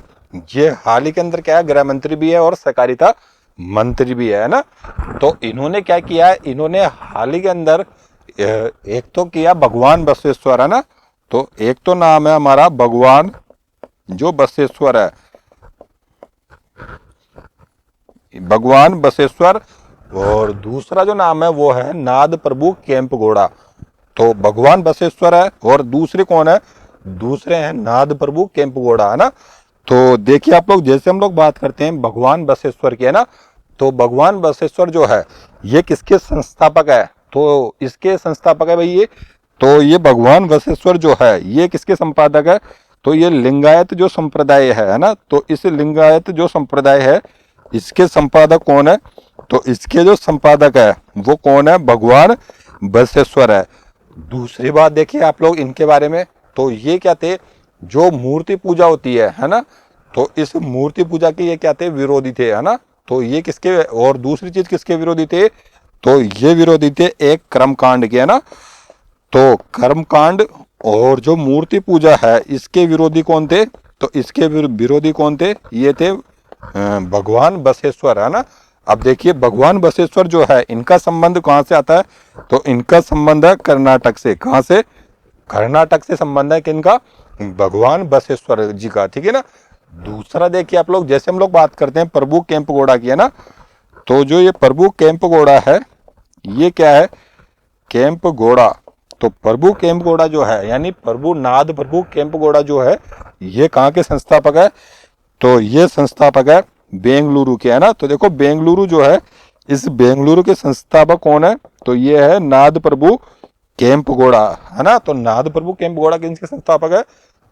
ये हाल ही के अंदर क्या है, गृह मंत्री भी है और सहकारिता मंत्री भी है ना। तो इन्होंने क्या किया है, इन्होंने हाल ही के अंदर एक तो किया भगवान बसवेश्वर, है ना, तो एक तो नाम है हमारा भगवान जो बसवेश्वर है, भगवान बसवेश्वर, और दूसरा जो नाम है वो है नाद प्रभु केम्पगौड़ा। तो भगवान बसवेश्वर है और दूसरे कौन है, दूसरे हैं नाद प्रभु केम्पगौड़ा, है ना। तो देखिए आप लोग, जैसे हम लोग बात करते हैं भगवान बसवेश्वर की, है ना, तो भगवान बसवेश्वर जो है ये किसके संस्थापक है, तो इसके संस्थापक है भाई ये, तो ये भगवान बसवेश्वर जो है ये किसके संपादक है, तो ये लिंगायत जो संप्रदाय है ना, तो इस लिंगायत जो संप्रदाय है इसके संपादक कौन है, तो इसके जो संपादक है वो कौन है, भगवान बसवेश्वर है। दूसरी बात देखिए आप लोग इनके बारे में, तो ये क्या थे, जो मूर्ति पूजा होती है ना, तो इस मूर्ति पूजा के ये क्या थे, विरोधी थे, है ना। तो ये किसके, और दूसरी चीज किसके विरोधी थे, तो ये विरोधी थे एक कर्मकांड के, है ना। तो कर्मकांड और जो मूर्ति पूजा है इसके विरोधी कौन थे, तो इसके विरोधी कौन थे, ये थे भगवान बसवेश्वर, है ना। अब देखिए भगवान बसवेश्वर जो है इनका संबंध कहाँ से आता है, तो इनका संबंध है कर्नाटक से। कहाँ से, कर्नाटक से संबंध है किनका, भगवान बसवेश्वर जी का, ठीक है ना। दूसरा देखिए आप लोग, जैसे हम लोग बात करते हैं प्रभु केम्पगौड़ा की, है ना, तो जो ये प्रभु केम्पगौड़ा है ये क्या है, केम्पगौड़ा, तो प्रभु केम्पगौड़ा जो है यानी प्रभु नाद प्रभु केम्पगौड़ा जो है ये कहाँ के संस्थापक है, तो ये संस्थापक है बेंगलुरु के, है ना। तो देखो बेंगलुरु जो है, इस बेंगलुरु के संस्थापक कौन है, तो ये है नाद प्रभु केम्पगौड़ा, है ना। तो नाद प्रभु केम्पगौड़ा किसके संस्थापक है,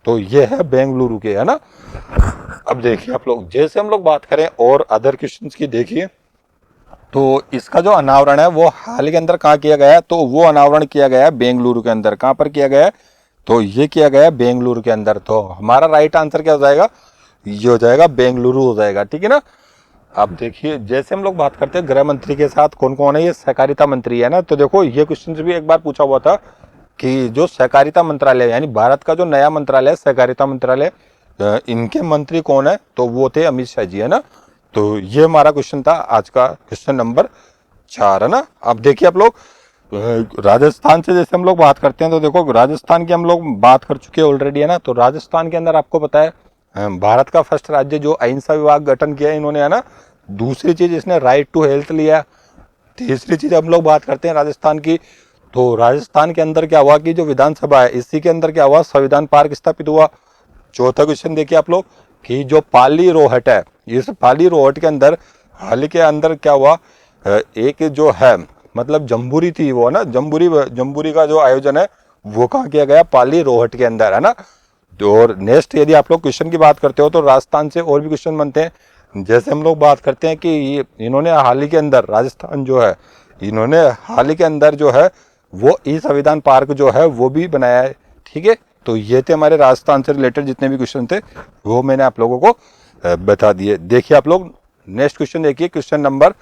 तो ये है बेंगलुरु के, है ना। अब देखिए आप लोग, जैसे हम लोग बात करें और अदर क्वेश्चंस की, देखिए तो इसका जो अनावरण है वो हाल के अंदर कहाँ किया गया है, तो वो अनावरण किया गया है बेंगलुरु के अंदर। कहाँ पर किया गया है, तो ये किया गया है बेंगलुरु के अंदर। तो हमारा राइट आंसर क्या हो जाएगा, ये हो जाएगा बेंगलुरु हो जाएगा, ठीक है ना। अब देखिए जैसे हम लोग बात करते हैं गृह मंत्री के साथ कौन कौन है, ये सहकारिता मंत्री है ना। तो देखो ये क्वेश्चन भी एक बार पूछा हुआ था कि जो सहकारिता मंत्रालय यानी भारत का जो नया मंत्रालय है सहकारिता मंत्रालय, इनके मंत्री कौन है, तो वो थे अमित शाह जी, है ना। तो ये हमारा क्वेश्चन था आज का क्वेश्चन नंबर 4, है ना। अब देखिए आप लोग राजस्थान से जैसे हम लोग बात करते हैं, तो देखो राजस्थान की हम लोग बात कर चुके हैं ऑलरेडी, है ना। तो राजस्थान के अंदर आपको पता है भारत का फर्स्ट राज्य जो अहिंसा विभाग गठन किया इन्होंने, है ना। दूसरी चीज इसने राइट टू हेल्थ लिया। तीसरी चीज हम लोग बात करते हैं राजस्थान की, तो राजस्थान के अंदर क्या हुआ कि जो विधानसभा है इसी के अंदर क्या हुआ, संविधान पार्क स्थापित हुआ। चौथा क्वेश्चन देखिए आप लोग कि जो पाली रोहट है, इस पाली रोहट के अंदर हाल के अंदर क्या हुआ, एक जो है मतलब जम्बूरी थी वो ना, जम्बूरी का जो आयोजन है वो कहाँ किया गया, पाली रोहट के अंदर, है ना। और नेक्स्ट यदि आप लोग क्वेश्चन की बात करते हो तो राजस्थान से और भी क्वेश्चन बनते हैं। जैसे हम लोग बात करते हैं कि इन्होंने हाल ही के अंदर, राजस्थान जो है इन्होंने हाल ही के अंदर जो है वो ई संविधान पार्क जो है वो भी बनाया है, ठीक है। तो ये थे हमारे राजस्थान से रिलेटेड जितने भी क्वेश्चन थे वो मैंने आप लोगों को बता दिए। देखिए आप लोग नेक्स्ट क्वेश्चन देखिए, क्वेश्चन नंबर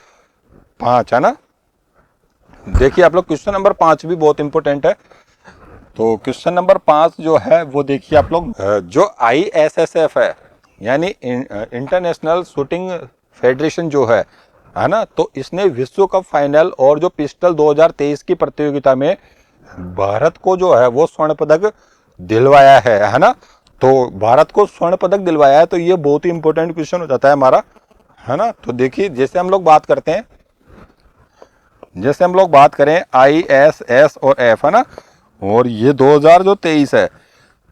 5, है ना। देखिए आप लोग क्वेश्चन नंबर 5 भी बहुत इंपॉर्टेंट है। तो क्वेश्चन नंबर 5 जो है वो देखिए आप लोग, जो ISSF है यानी इंटरनेशनल शूटिंग फेडरेशन जो है ना, तो इसने विश्व कप फाइनल और जो पिस्टल 2023 की प्रतियोगिता में भारत को जो है वो स्वर्ण पदक दिलवाया है ना। तो भारत को स्वर्ण पदक दिलवाया है, तो ये बहुत ही इंपॉर्टेंट क्वेश्चन हो जाता है हमारा, है ना। तो देखिए जैसे हम लोग बात करते हैं, जैसे हम लोग बात करें ISS और F, है ना, और ये 2023 है,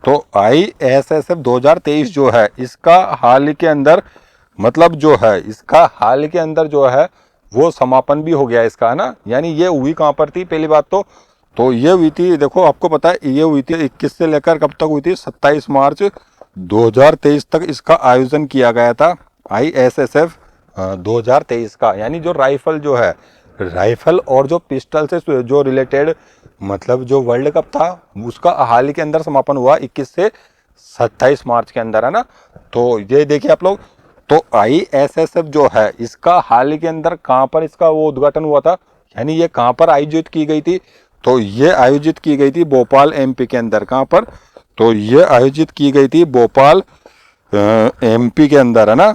तो ISSF 2023 जो है इसका हाल के अंदर मतलब जो है इसका हाल के अंदर जो है वो समापन भी हो गया इसका, है ना। यानी ये हुई कहाँ पर थी, पहली बात तो ये हुई थी, देखो आपको पता है ये हुई थी 21 से लेकर कब तक हुई थी, 27 मार्च 2023 तक इसका आयोजन किया गया था ISSF 2023 का। यानी जो राइफल जो है, राइफल और जो पिस्टल से जो रिलेटेड मतलब जो वर्ल्ड कप था उसका हाल ही के अंदर समापन हुआ 21 से 27 मार्च के अंदर, है ना। तो ये देखिए आप लोग, तो ISSF जो है इसका हाल ही के अंदर कहाँ पर इसका वो उद्घाटन हुआ था, यानी ये कहाँ पर आयोजित की गई थी, तो ये आयोजित की गई थी भोपाल MP के अंदर। कहाँ पर, तो ये आयोजित की गई थी भोपाल MP के अंदर, है ना।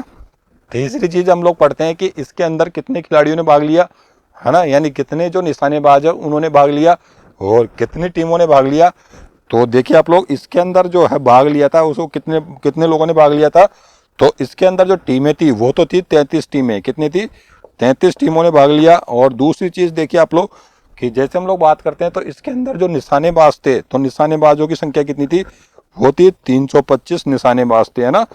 तीसरी चीज हम लोग पढ़ते हैं कि इसके अंदर कितने खिलाड़ियों ने भाग लिया, है ना, यानी कितने जो निशानेबाज है उन्होंने भाग लिया और कितनी टीमों ने भाग लिया। तो देखिए आप लोग इसके अंदर जो है भाग लिया था उसको कितने कितने लोगों ने भाग लिया था, तो इसके अंदर जो टीमें थी वो तो थी 33 टीमें, कितनी थी, 33 टीमों ने भाग लिया। और दूसरी चीज देखिए आप लोग कि जैसे हम लोग बात करते हैं तो इसके अंदर जो निशानेबाज थे, तो निशानेबाजों की संख्या कितनी थी, वो थी 325 निशानेबाज थे, है ना।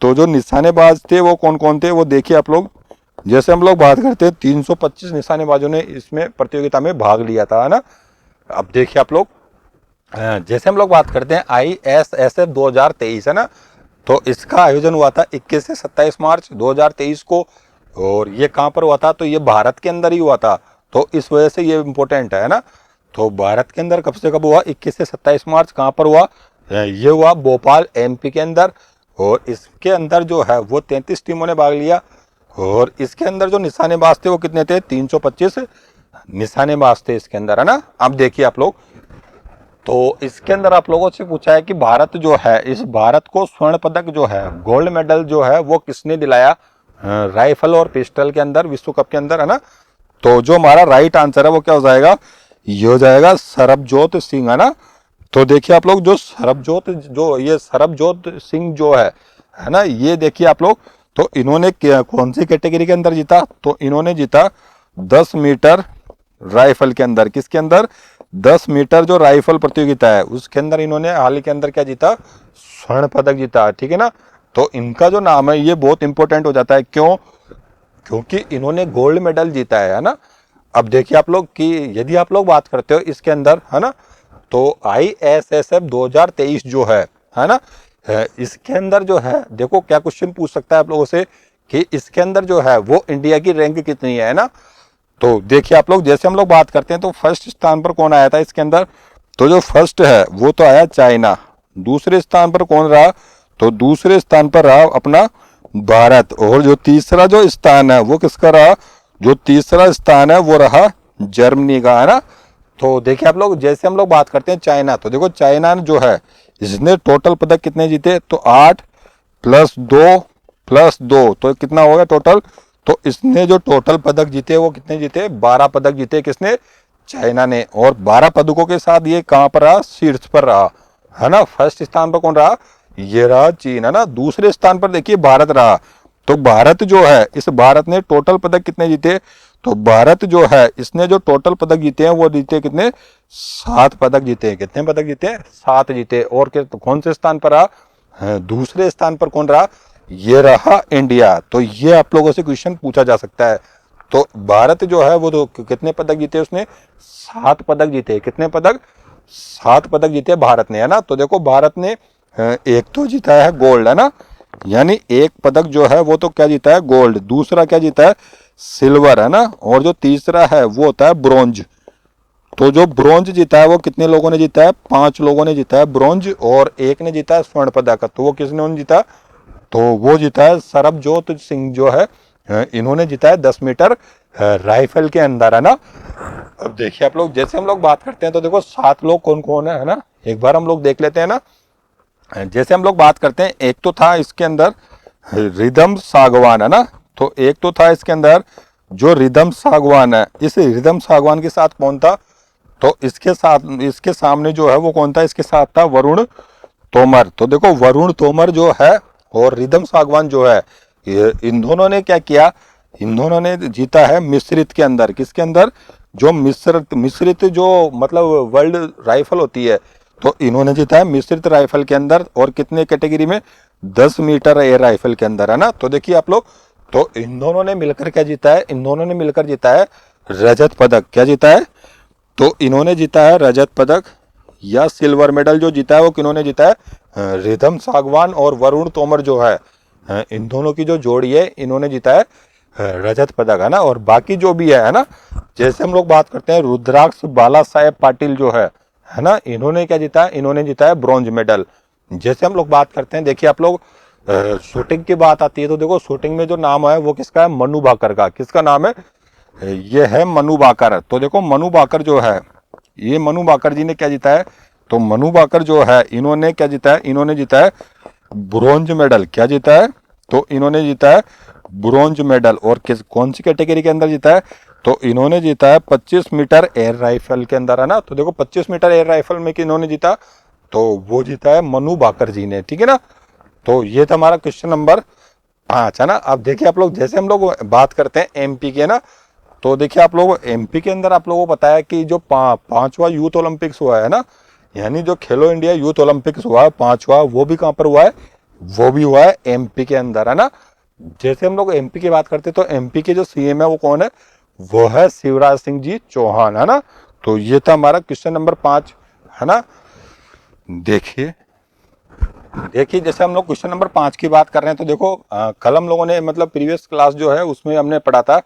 तो जो निशानेबाज थे वो कौन कौन थे वो देखिए आप लोग, जैसे हम लोग बात करते हैं 325 निशानेबाजों ने इसमें प्रतियोगिता में भाग लिया था, है ना। अब देखिए आप लोग जैसे हम लोग बात करते हैं ISSF 2023, है ना, तो इसका आयोजन हुआ था 21 से 27 मार्च 2023 को, और ये कहाँ पर हुआ था, तो ये भारत के अंदर ही हुआ था, तो इस वजह से ये इम्पोर्टेंट है ना। तो भारत के अंदर कब से कब हुआ, 21 से 27 मार्च, कहाँ पर हुआ, ये हुआ भोपाल MP के अंदर, और इसके अंदर जो है वो 33 टीमों ने भाग लिया, और इसके अंदर जो निशानेबाज थे वो कितने थे, 325 निशानेबाज थे इसके अंदर, है ना। अब देखिए आप लोग, तो इसके अंदर आप लोगों से पूछा है कि भारत जो है, इस भारत को स्वर्ण पदक जो है, गोल्ड मेडल जो है वो किसने दिलाया राइफल और पिस्टल के अंदर विश्व कप के अंदर, है ना। तो जो हमारा राइट आंसर है वो क्या हो जाएगा, ये हो जाएगा सरबजोत सिंह, है ना। तो देखिए आप लोग जो सरबजोत सिंह जो है ना, ये देखिए आप लोग, तो इन्होंने कौन सी कैटेगरी के अंदर जीता, तो इन्होंने जीता 10 मीटर राइफल के अंदर, किसके अंदर, 10 मीटर जो राइफल प्रतियोगिता है उसके अंदर इन्होंने हाल ही के अंदर क्या जीता, स्वर्ण पदक जीता, ठीक है ना। तो इनका जो नाम है ये बहुत इंपॉर्टेंट हो जाता है, क्यों, क्योंकि इन्होंने गोल्ड मेडल जीता है ना। अब देखिए आप लोग कि यदि आप लोग बात करते हो इसके अंदर, है ना, तो ISSF 2023 जो है ना, इसके अंदर जो है देखो क्या क्वेश्चन पूछ सकता है आप लोगों से कि इसके अंदर जो है वो इंडिया की रैंक कितनी है ना। तो देखिए आप लोग जैसे हम लोग बात करते हैं तो फर्स्ट स्थान पर कौन आया था इसके अंदर, तो जो फर्स्ट है वो तो आया चाइना। दूसरे स्थान पर कौन रहा, तो दूसरे स्थान पर रहा अपना भारत। और जो तीसरा जो स्थान है वो किसका रहा, जो तीसरा स्थान है वो रहा जर्मनी का, है ना। तो देखिए आप लोग जैसे हम लोग बात करते हैं चाइना, तो देखो चाइना जो है इसने टोटल पदक कितने जीते, तो 8 + 2 तो कितना हो गया टोटल, तो इसने जो टोटल पदक जीते वो कितने जीते, 12 पदक जीते, किसने, चाइना ने। और 12 पदकों के साथ ये कहां पर रहा, शीर्ष पर रहा, है ना। फर्स्ट स्थान पर कौन रहा, ये रहा चीन, है ना। दूसरे स्थान पर देखिए भारत रहा। तो भारत जो है, इस भारत ने टोटल पदक कितने जीते, तो भारत जो है इसने जो टोटल पदक जीते हैं वो जीते कितने, 7 पदक जीते हैं। कितने पदक जीते हैं, 7 जीते। और कौन से स्थान पर रहा, दूसरे स्थान पर कौन रहा, ये रहा इंडिया। तो ये आप लोगों से क्वेश्चन पूछा जा सकता है। तो भारत जो है वो तो कितने पदक जीते, उसने 7 पदक जीते। कितने पदक, 7 पदक जीते भारत ने, है ना। तो देखो भारत ने एक तो जीता है गोल्ड, है ना, यानी एक पदक जो है वो तो क्या जीता है, गोल्ड। दूसरा क्या जीता है, सिल्वर, है ना। और जो तीसरा है वो होता है ब्रोंज। तो जो ब्रोंज जीता है वो कितने लोगों ने जीता है, 5 लोगों ने जीता है ब्रोंज। और एक ने जीता है स्वर्ण पदक। तो वो किसने जीता, तो वो जीता है सरबजोत सिंह जो है, इन्होंने जीता है 10 मीटर राइफल के अंदर, है ना। अब देखिए आप लोग, जैसे हम लोग बात करते हैं तो देखो 7 लोग कौन कौन है ना, एक बार हम लोग देख लेते हैं ना। जैसे हम लोग बात करते हैं, एक तो था इसके अंदर रिदम सागवान, है ना। तो एक तो था इसके अंदर जो रिदम सागवान है। इस रिदम सागवान के साथ कौन था, तो इसके साथ, इसके सामने जो है वो कौन था, इसके साथ था वरुण तोमर। तो देखो वरुण तोमर जो है और रिदम सागवान जो है, इन दोनों ने क्या किया, इन दोनों ने जीता है मिश्रित के अंदर। किसके अंदर, जो मिश्रित जो मतलब वर्ल्ड राइफल होती है, तो इन्होंने जीता है मिश्रित राइफल के अंदर। और कितने कैटेगरी में, 10 मीटर एयर राइफल के अंदर, है ना। तो देखिए आप लोग, तो इन दोनों ने मिलकर क्या जीता है, इन दोनों ने मिलकर जीता है रजत पदक। क्या जीता है, तो इन्होंने जीता है रजत पदक या सिल्वर मेडल। जो जीता है वो किन्होंने जीता है, रिदम सागवान और वरुण तोमर जो है, इन दोनों की जो जोड़ी है, इन्होंने जीता है रजत पदक, है ना। और बाकी जो भी है ना, जैसे हम लोग बात करते हैं रुद्राक्ष बाला साहेब पाटिल जो है ना, इन्होंने क्या जीता है, इन्होंने जीता है ब्रॉन्ज मेडल। जैसे हम लोग बात करते हैं, देखिए आप लोग, शूटिंग की बात आती है तो देखो शूटिंग में जो नाम है वो किसका है, मनु भाकर का। किसका नाम है, ये है मनु भाकर। तो देखो मनु भाकर जो है, ये मनु भाकर जी ने क्या जीता है, तो मनु भाकर जो है इन्होंने क्या जीता है, इन्होंने जीता है ब्रॉन्ज मेडल। क्या जीता है, तो इन्होंने जीता है ब्रॉन्ज मेडल। और किस कौन सी कैटेगरी के अंदर जीता है, तो इन्होंने जीता है 25 मीटर एयर राइफल के अंदर, है ना। तो देखो 25 मीटर एयर राइफल में इन्होंने जीता, तो वो जीता है मनु भाकर जी ने, ठीक है ना। तो ये था हमारा क्वेश्चन नंबर 5, है ना। अब देखिए आप लोग, जैसे हम लोग बात करते हैं एमपी के ना, तो देखिए आप लोग एमपी के अंदर आप लोगों को पता है कि जो 5वां यूथ ओलंपिक्स हुआ है ना, यानी जो खेलो इंडिया यूथ ओलंपिक्स हुआ है 5वां, वो भी कहाँ पर हुआ है, वो भी हुआ है एमपी के अंदर, है ना। जैसे हम लोग एमपी की बात करते हैं तो एमपी के जो सीएम है वो कौन है, वो है शिवराज सिंह जी चौहान, है ना। तो ये था हमारा क्वेश्चन नंबर 5, है ना। देखिए देखिए जैसे हम लोग क्वेश्चन नंबर 5 की बात कर रहे हैं तो देखो कल हम लोगों ने मतलब प्रीवियस क्लास जो है उसमें हमने पढ़ा था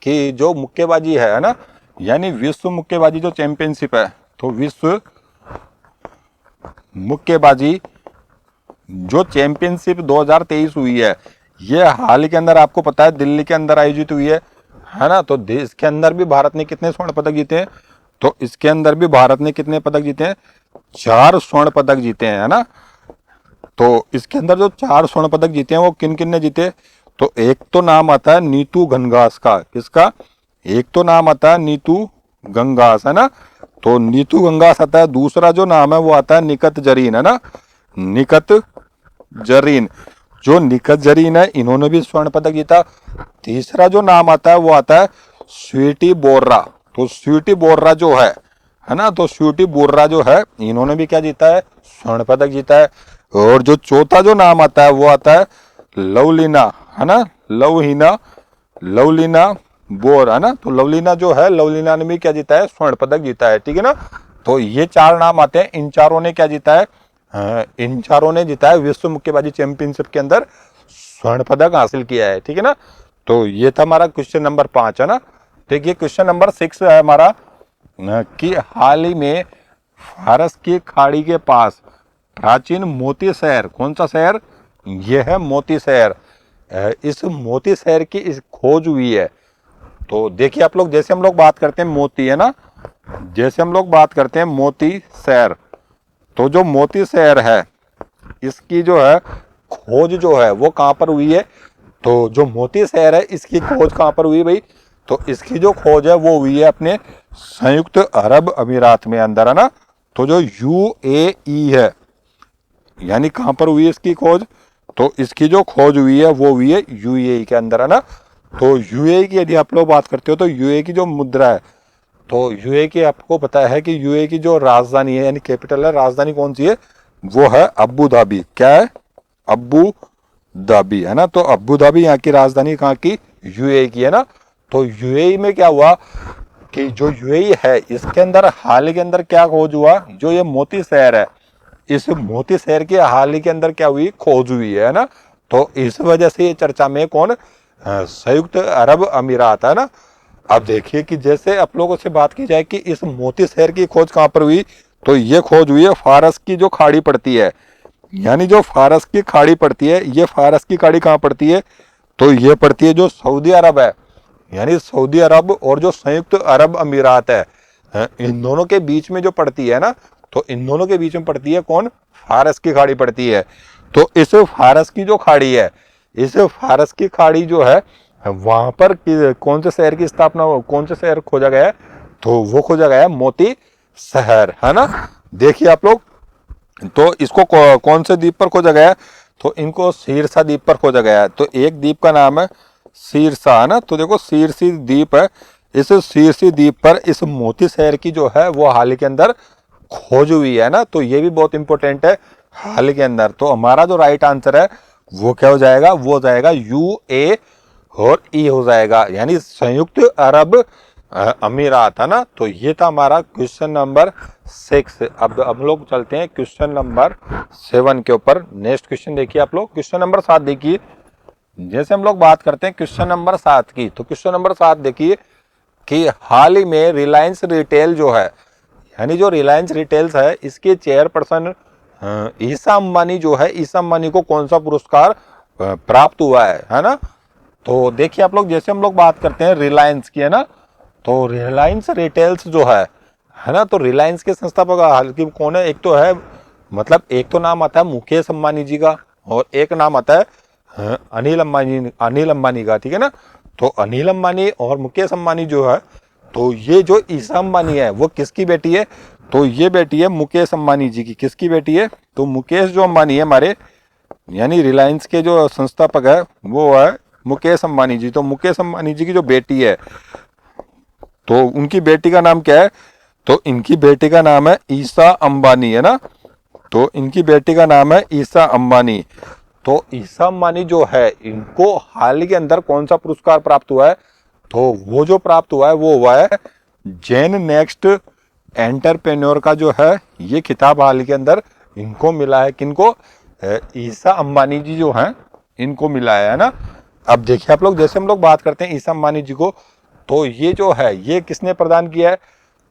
कि जो मुक्केबाजी है ना, यानी विश्व मुक्केबाजी जो चैंपियनशिप है, तो विश्व मुक्केबाजी जो चैंपियनशिप 2023 हुई है, ये हाल ही के अंदर आपको पता है दिल्ली के अंदर आयोजित हुई है ना। तो इसके अंदर भी भारत ने कितने स्वर्ण पदक जीते हैं, तो इसके अंदर भी भारत ने कितने पदक जीते हैं, 4 स्वर्ण पदक जीते हैं, है ना। तो इसके अंदर जो 4 स्वर्ण पदक जीते हैं वो किन किन ने जीते, तो एक तो नाम आता है नीतू घनघास का। किसका, एक तो नाम आता है नीतू घनघास, है ना। तो नीतू घनघास आता है। दूसरा जो नाम है वो आता है निकत जरीन, है ना, निकत जरीन। जो निकत जरीन है इन्होंने भी स्वर्ण पदक जीता। तीसरा जो नाम आता है वो आता है स्वीटी बोर्रा। तो स्वीटी बोर्रा जो है ना, तो स्वीटी बोर्रा जो है इन्होंने भी क्या जीता है, स्वर्ण पदक जीता है। और जो चौथा जो नाम आता है वो आता है लवलीना, है ना, लवलीना बोर, है ना। तो लवलीना जो है, लवलीना ने भी क्या जीता है, स्वर्ण पदक जीता है, ठीक है ना। तो ये 4 नाम आते हैं, इन चारों ने क्या जीता है, इन चारों ने जीता है विश्व मुक्केबाजी चैंपियनशिप के अंदर स्वर्ण पदक हासिल किया है, ठीक है ना। तो ये था हमारा क्वेश्चन नंबर 5, है ना। देखिए क्वेश्चन नंबर 6 है हमारा कि हाल ही में फारस की खाड़ी के पास प्राचीन मोती शहर, कौन सा शहर, यह है मोती शहर। इस मोती शहर की इस खोज हुई है। तो देखिए आप लोग, जैसे हम लोग बात करते हैं मोती, है ना, जैसे हम लोग बात करते हैं मोती शहर, तो जो मोती शहर है इसकी जो है खोज जो है वो कहाँ पर हुई है, तो जो मोती शहर है इसकी खोज कहाँ पर हुई भाई, तो इसकी जो खोज है वो हुई है अपने संयुक्त अरब अमीरात में अंदर, है ना। तो जो यूएई है, यानी कहाँ पर हुई है इसकी खोज, तो इसकी जो खोज हुई है वो हुई है यूएई के अंदर, है ना। तो यूएई की यदि आप लोग बात करते हो तो यूएई की जो मुद्रा है, तो यूएई की आपको पता है कि यूएई की जो राजधानी है यानी कैपिटल है, राजधानी कौन सी है, वो है अबू धाबी। क्या है, अबू धाबी, है ना। तो अबू धाबी यहाँ की राजधानी कहाँ की, यूएई की, है ना। तो यूएई में क्या हुआ कि जो यूएई है इसके अंदर हाल ही के अंदर क्या खोज हुआ, जो ये मोती शहर है, इस मोती शहर के हाल ही के अंदर क्या हुई, खोज हुई है ना। तो इस वजह से ये चर्चा में कौन, संयुक्त अरब अमीरात, है ना। अब देखिए कि जैसे आप लोगों से बात की जाए कि इस मोती शहर की खोज कहाँ पर हुई, तो ये खोज हुई है फारस की जो खाड़ी पड़ती है, यानी जो फारस की खाड़ी पड़ती है, ये फारस की खाड़ी कहाँ पड़ती है, तो ये पड़ती है जो सऊदी अरब है, यानी सऊदी अरब और जो संयुक्त अरब अमीरात है, इन दोनों के बीच में जो पड़ती है ना, तो इन दोनों के बीच में पड़ती है कौन, फारस की खाड़ी पड़ती है। तो इस फारस की जो खाड़ी है, इस फारस की खाड़ी जो है वहां पर कौन से शहर की स्थापना, कौन से शहर खोजा गया है, तो वो खोजा गया है मोती शहर, है ना। देखिए आप लोग, तो इसको कौन से द्वीप पर खोजा गया है, तो इनको शीर्षा द्वीप पर खोजा गया है। तो एक द्वीप का नाम है शीर्षा, है ना। तो देखो शीर्षी द्वीप है, इस शीर्षी द्वीप पर इस मोती शहर की जो है वो हाल ही के अंदर खोज हुई है ना। तो ये भी बहुत इंपॉर्टेंट है, हाल के अंदर। तो हमारा जो राइट आंसर है वो क्या हो जाएगा, वो हो जाएगा यूए और ई हो जाएगा, यानी संयुक्त अरब अमीरात, है ना। तो ये था हमारा क्वेश्चन नंबर 6। अब हम लोग चलते हैं क्वेश्चन नंबर 7 के ऊपर। नेक्स्ट क्वेश्चन देखिए आप लोग, क्वेश्चन नंबर 7 देखिए। जैसे हम लोग बात करते हैं क्वेश्चन नंबर 7 की, तो क्वेश्चन नंबर 7 देखिए कि हाल ही में रिलायंस रिटेल जो है, यानी जो रिलायंस रिटेल्स है, इसके चेयरपर्सन ईसा अंबानी जो है, ईसा अंबानी को कौन सा पुरस्कार प्राप्त हुआ है ना। तो देखिए आप लोग, जैसे हम लोग बात करते हैं रिलायंस की, है ना, तो रिलायंस रिटेल्स जो है ना, तो रिलायंस के संस्थापक हालांकि कौन है, एक तो है, मतलब एक तो नाम आता है मुकेश अंबानी जी का, और एक नाम आता है अनिल अंबानी का, ठीक है ना। तो अनिल अंबानी और मुकेश अंबानी जो है, तो ये जो ईसा अंबानी है वो किसकी बेटी है, तो ये बेटी है मुकेश अंबानी जी की। किसकी बेटी है, तो मुकेश जो अंबानी है हमारे, यानी रिलायंस के जो संस्थापक है वो है मुकेश अंबानी जी। तो मुकेश अंबानी जी की जो बेटी है, तो उनकी बेटी का नाम क्या है, तो इनकी बेटी का नाम है ईसा अंबानी, है ना। तो इनकी बेटी का नाम है ईसा अंबानी। तो ईसा अंबानी जो है, इनको हाल ही के अंदर कौन सा पुरस्कार प्राप्त हुआ है, तो वो जो प्राप्त हुआ है वो हुआ है जेन नेक्स्ट एंटरप्रेन्योर का जो है ये खिताब हाल ही के अंदर इनको मिला है। किनको, ईसा अंबानी जी जो हैं इनको मिला है ना। अब देखिए आप लोग, जैसे हम लोग बात करते हैं ईसा अंबानी जी को, तो ये जो है ये किसने प्रदान किया है,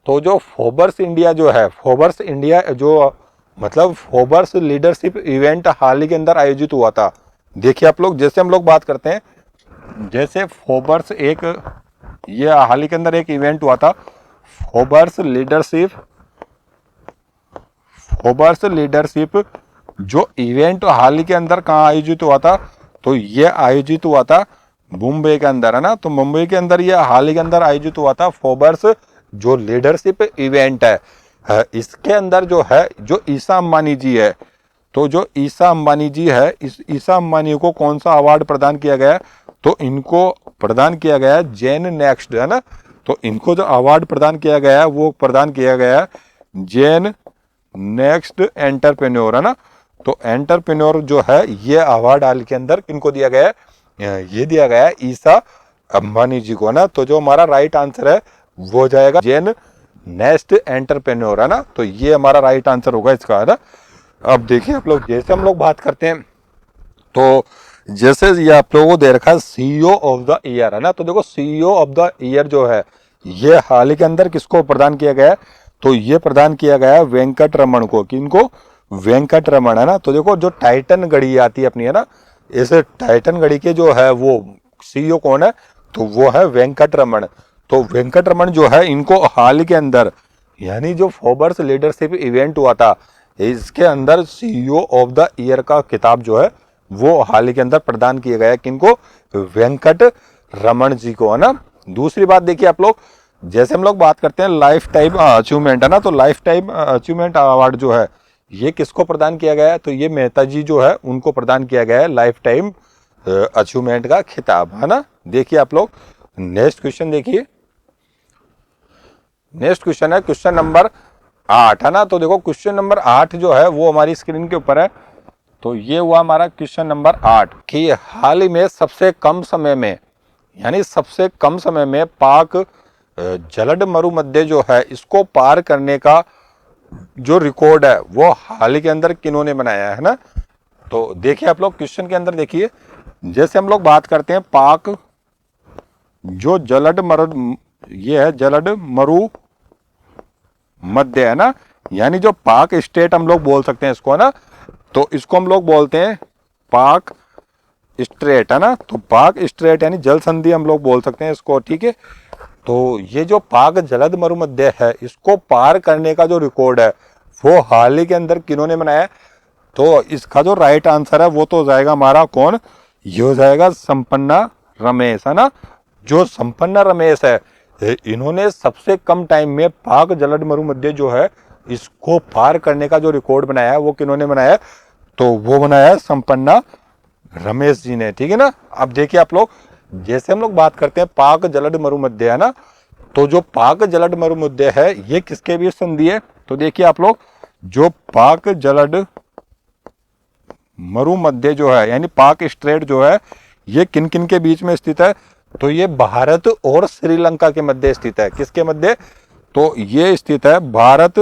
तो जो फोर्ब्स इंडिया जो है, फोर्ब्स इंडिया जो मतलब फोर्ब्स लीडरशिप इवेंट हाल ही के अंदर आयोजित हुआ था। देखिए आप लोग, जैसे हम लोग बात करते हैं, जैसे फोर्ब्स एक, ये हाल ही के अंदर एक इवेंट हुआ था, फोर्ब्स लीडरशिप जो इवेंट हाल ही के अंदर कहाँ आयोजित हुआ था, तो ये आयोजित हुआ था मुंबई के अंदर, है ना। तो मुंबई के अंदर ये हाल ही के अंदर आयोजित हुआ था फोर्ब्स जो लीडरशिप इवेंट है। इसके अंदर जो है, जो ईसा अंबानी जी है, तो जो ईसा अंबानी जी है, इस ईसा अंबानी को कौन सा अवार्ड प्रदान किया गया है, तो इनको प्रदान किया गया है जेन नेक्स्ट, है ना। तो इनको जो अवार्ड प्रदान किया गया है वो प्रदान किया गया है जेन नेक्स्ट एंटरप्रेन्योर, है ना। तो एंटरप्रेन्योर जो है ये अवार्ड हाल के अंदर किनको दिया गया है, ये दिया गया है ईसा अंबानी जी को, ना। तो जो हमारा राइट आंसर है वो हो जाएगा जेन नेक्स्ट एंटरप्रेन्योर, है ना। तो ये हमारा राइट आंसर होगा इसका, है ना। अब देखिए आप लोग, जैसे हम लोग बात करते हैं, तो जैसे ये आप लोगों को दे रखा है सीईओ ऑफ द ईयर, है ना। तो देखो सीईओ ऑफ द ईयर जो है ये हाल ही के अंदर किसको प्रदान किया गया है, तो ये प्रदान किया गया है वेंकट रमन को। किनको, वेंकट रमन, है ना। तो देखो जो टाइटन घड़ी आती है अपनी, है ना, इस टाइटन घड़ी के जो है वो सीईओ कौन है, तो वो है वेंकट रमन। तो वेंकट रमन जो है इनको हाल ही के अंदर, यानी जो फोर्ब्स लीडरशिप इवेंट हुआ था इसके अंदर सीईओ ऑफ द ईयर का खिताब जो है वो हाल ही के अंदर प्रदान किया गया है। किनको, वेंकट रमन जी को, है ना। दूसरी बात देखिए आप लोग, जैसे हम लोग बात करते हैं लाइफ टाइम अचीवमेंट, है ना, तो लाइफ टाइम अचीवमेंट अवार्ड जो है ये किसको प्रदान किया गया है, तो ये मेहता जी जो है उनको प्रदान किया गया है लाइफ टाइम अचीवमेंट का खिताब, है ना। देखिए आप लोग नेक्स्ट क्वेश्चन देखिए। नेक्स्ट क्वेश्चन है क्वेश्चन नंबर 8, है ना। तो देखो क्वेश्चन नंबर 8 जो है वो हमारी स्क्रीन के ऊपर है। तो ये हुआ हमारा क्वेश्चन नंबर 8 कि हाल ही में सबसे कम समय में, यानी सबसे कम समय में पाक जलद मरुमध्य जो है इसको पार करने का जो रिकॉर्ड है वो हाल ही के अंदर किन्होंने बनाया है ना। तो देखिए आप लोग क्वेश्चन के अंदर देखिए, जैसे हम लोग बात करते हैं पाक जो जलद मरु, ये है जलद मरु मध्य, है ना। यानी जो पाक स्टेट हम लोग बोल सकते हैं इसको, है ना। तो इसको हम लोग बोलते हैं पाक स्ट्रेट, है ना। तो पाक स्ट्रेट यानी जल संधि हम लोग बोल सकते हैं इसको, ठीक है। तो ये जो पाक जलद मरुमध्य है इसको पार करने का जो रिकॉर्ड है वो हाल ही के अंदर किन्होंने बनाया। तो इसका जो राइट आंसर है वो तो हो जाएगा हमारा कौन, ये हो जाएगा संपन्ना रमेश, है ना। जो संपन्ना रमेश है इन्होंने सबसे कम टाइम में पाक जलद मरुमध्य जो है इसको पार करने का जो रिकॉर्ड बनाया है वो किन्होंने बनाया, तो वो बनाया है संपन्ना रमेश जी ने, ठीक है ना। अब देखिए आप लोग, जैसे हम लोग बात करते हैं पाक जलद मरुमध्य, है ना। तो जो पाक जलद मरुमध्य है ये किसके बीच संधि है, तो देखिए आप लोग जो पाक जलद मरुमध्य जो है यानी पाक स्ट्रेट जो है ये किन किन के बीच में स्थित है, तो ये भारत और श्रीलंका के मध्य स्थित है। किसके मध्य, तो ये स्थित है भारत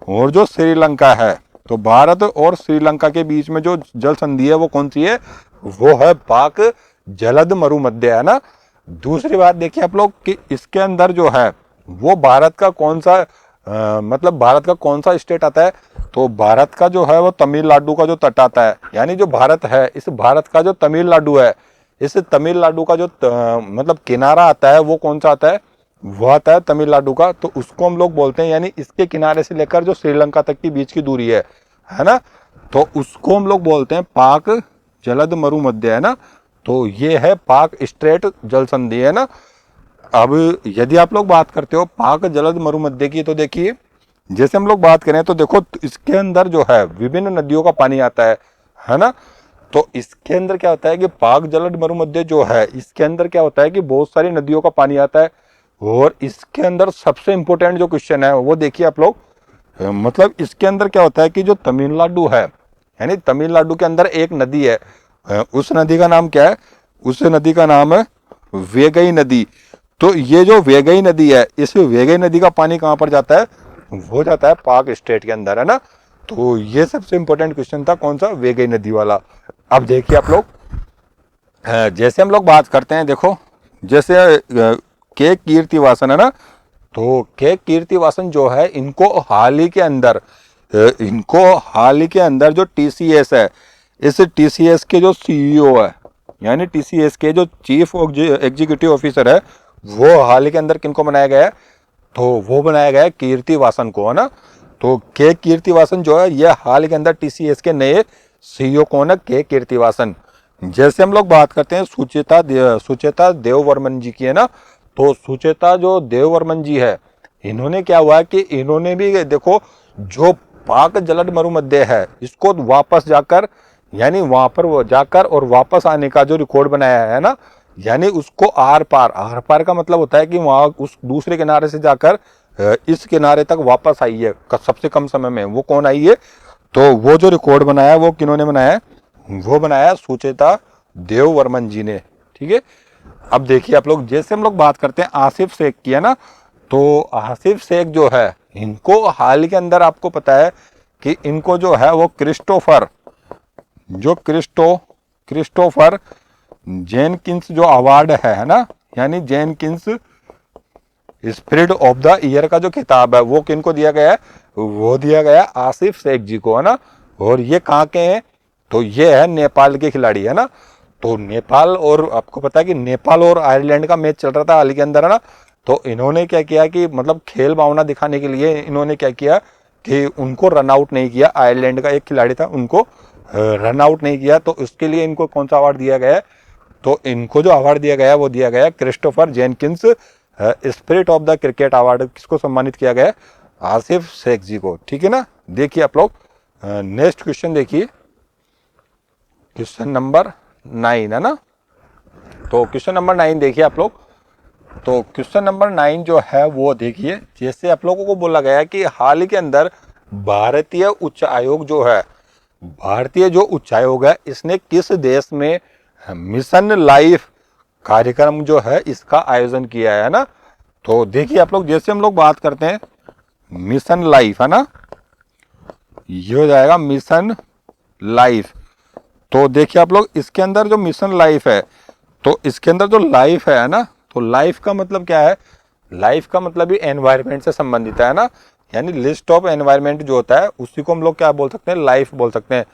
और जो श्रीलंका है। तो भारत और श्रीलंका के बीच में जो जल संधि है वो कौन सी है, वो है पाक जलद मरुमध्य, है ना। दूसरी बात देखिए आप लोग कि इसके अंदर जो है वो भारत का कौन सा मतलब भारत का कौन सा स्टेट आता है, तो भारत का जो है वो तमिलनाडु का जो तट आता है। यानी जो भारत है इस भारत का जो तमिलनाडु है, इस तमिलनाडु का जो मतलब किनारा आता है वो कौन सा आता है, वो आता है तमिलनाडु का। तो उसको हम लोग बोलते हैं, यानी इसके किनारे से लेकर जो श्रीलंका तक की बीच की दूरी है ना। तो उसको हम लोग बोलते हैं पाक जलद मरुमध्य, है ना। तो ये है पाक स्ट्रेट जल संधि, है ना। अब यदि आप लोग बात करते हो पाक जलद मरुमध्य की, तो देखिए जैसे हम लोग बात करें तो देखो इसके अंदर जो है विभिन्न नदियों का पानी आता है ना। तो इसके अंदर क्या होता है कि पाक जलद मरुमध्य जो है इसके अंदर क्या होता है कि बहुत सारी नदियों का पानी आता है। और इसके अंदर सबसे इंपॉर्टेंट जो क्वेश्चन है वो देखिए आप लोग, मतलब इसके अंदर क्या होता है कि जो तमिलनाडु है यानी तमिलनाडु के अंदर एक नदी है, उस नदी का नाम क्या है, उस नदी का नाम है वेगई नदी। तो ये जो वेगई नदी है इस वेगई नदी का पानी कहाँ पर जाता है, वो जाता है पाक स्टेट के अंदर, है ना। तो ये सबसे इंपॉर्टेंट क्वेश्चन था कौन सा, वेगई नदी वाला। अब देखिए आप लोग, जैसे हम लोग बात करते हैं, देखो जैसे के कीर्तिवासन, है ना। तो के कीर्तिवासन जो है इनको हाल ही के अंदर जो टीसीएस है, इस टीसीएस के जो सीईओ है यानी टीसीएस के जो चीफ एग्जीक्यूटिव ऑफिसर है वो हाल ही के अंदर किनको बनाया गया है, तो वो बनाया गया है कीर्तिवासन को, है ना। तो के कीर्तिवासन जो है ये हाल के अंदर टीसीएस के नए सीईओ कौन है, के कीर्तिवासन। जैसे हम लोग बात करते हैं सुचेता देववर्मन जी की, है ना। तो सुचेता जो देववर्मन जी है इन्होंने क्या हुआ कि इन्होंने भी देखो जो पाक जलद मरुमध्य है इसको वापस जाकर यानी वहां पर वो जाकर और वापस आने का जो रिकॉर्ड बनाया है ना, यानी उसको आर पार का मतलब होता है कि वहां उस दूसरे किनारे से जाकर इस किनारे तक वापस आई है सबसे कम समय में, वो कौन आई है, तो वो जो रिकॉर्ड बनाया है वो किन्होंने बनाया है, वो बनाया सुचेता देववर्मन जी ने, ठीक है। अब देखिए आप लोग, जैसे हम लोग बात करते हैं आसिफ शेख की, है ना। तो आसिफ शेख जो है इनको हाल के अंदर आपको पता है कि इनको जो है वो क्रिस्टोफर जेनकिंस जो अवार्ड है ना, यानी Jenkins spirit of the year का जो खिताब है वो किनको दिया गया है, वो दिया गया आसिफ शेख जी को, है ना। और ये कहाँ के हैं, तो ये है नेपाल के खिलाड़ी, है ना। तो नेपाल, और आपको पता है कि नेपाल और आयरलैंड का मैच चल रहा था हाल के अंदर, है ना। तो इन्होंने क्या किया कि मतलब खेल भावना दिखाने के लिए इन्होंने क्या किया कि उनको रन आउट नहीं किया, आयरलैंड का एक खिलाड़ी था उनको रन आउट नहीं किया, तो उसके लिए इनको कौन सा अवार्ड दिया गया है, तो इनको जो अवार्ड दिया गया है वो दिया गया है Christopher Jenkins spirit of the cricket award. किसको सम्मानित किया गया है, आसिफ शेख जी को, ठीक है ना। देखिए आप लोग नेक्स्ट क्वेश्चन देखिए, क्वेश्चन नंबर 9 है ना। तो क्वेश्चन नंबर 9 देखिए आप लोग। तो क्वेश्चन नंबर 9 जो है वो देखिए, जैसे आप लोगों को बोला गया है कि हाल ही के अंदर भारतीय उच्च आयोग जो है, भारतीय जो उच्च आयोग है, इसने किस देश में मिशन लाइफ कार्यक्रम जो है इसका आयोजन किया है ना। तो देखिए आप लोग, जैसे हम लोग बात करते हैं मिशन लाइफ है ना, ये हो जाएगा मिशन लाइफ। तो देखिए आप लोग, इसके अंदर जो मिशन लाइफ है, तो इसके अंदर जो लाइफ है ना, तो लाइफ का मतलब क्या है, लाइफ का मतलब भी एनवायरनमेंट से संबंधित है ना, यानी लिस्ट ऑफ एनवायरनमेंट जो होता है उसी को हम लोग क्या बोल सकते हैं, लाइफ बोल सकते हैं।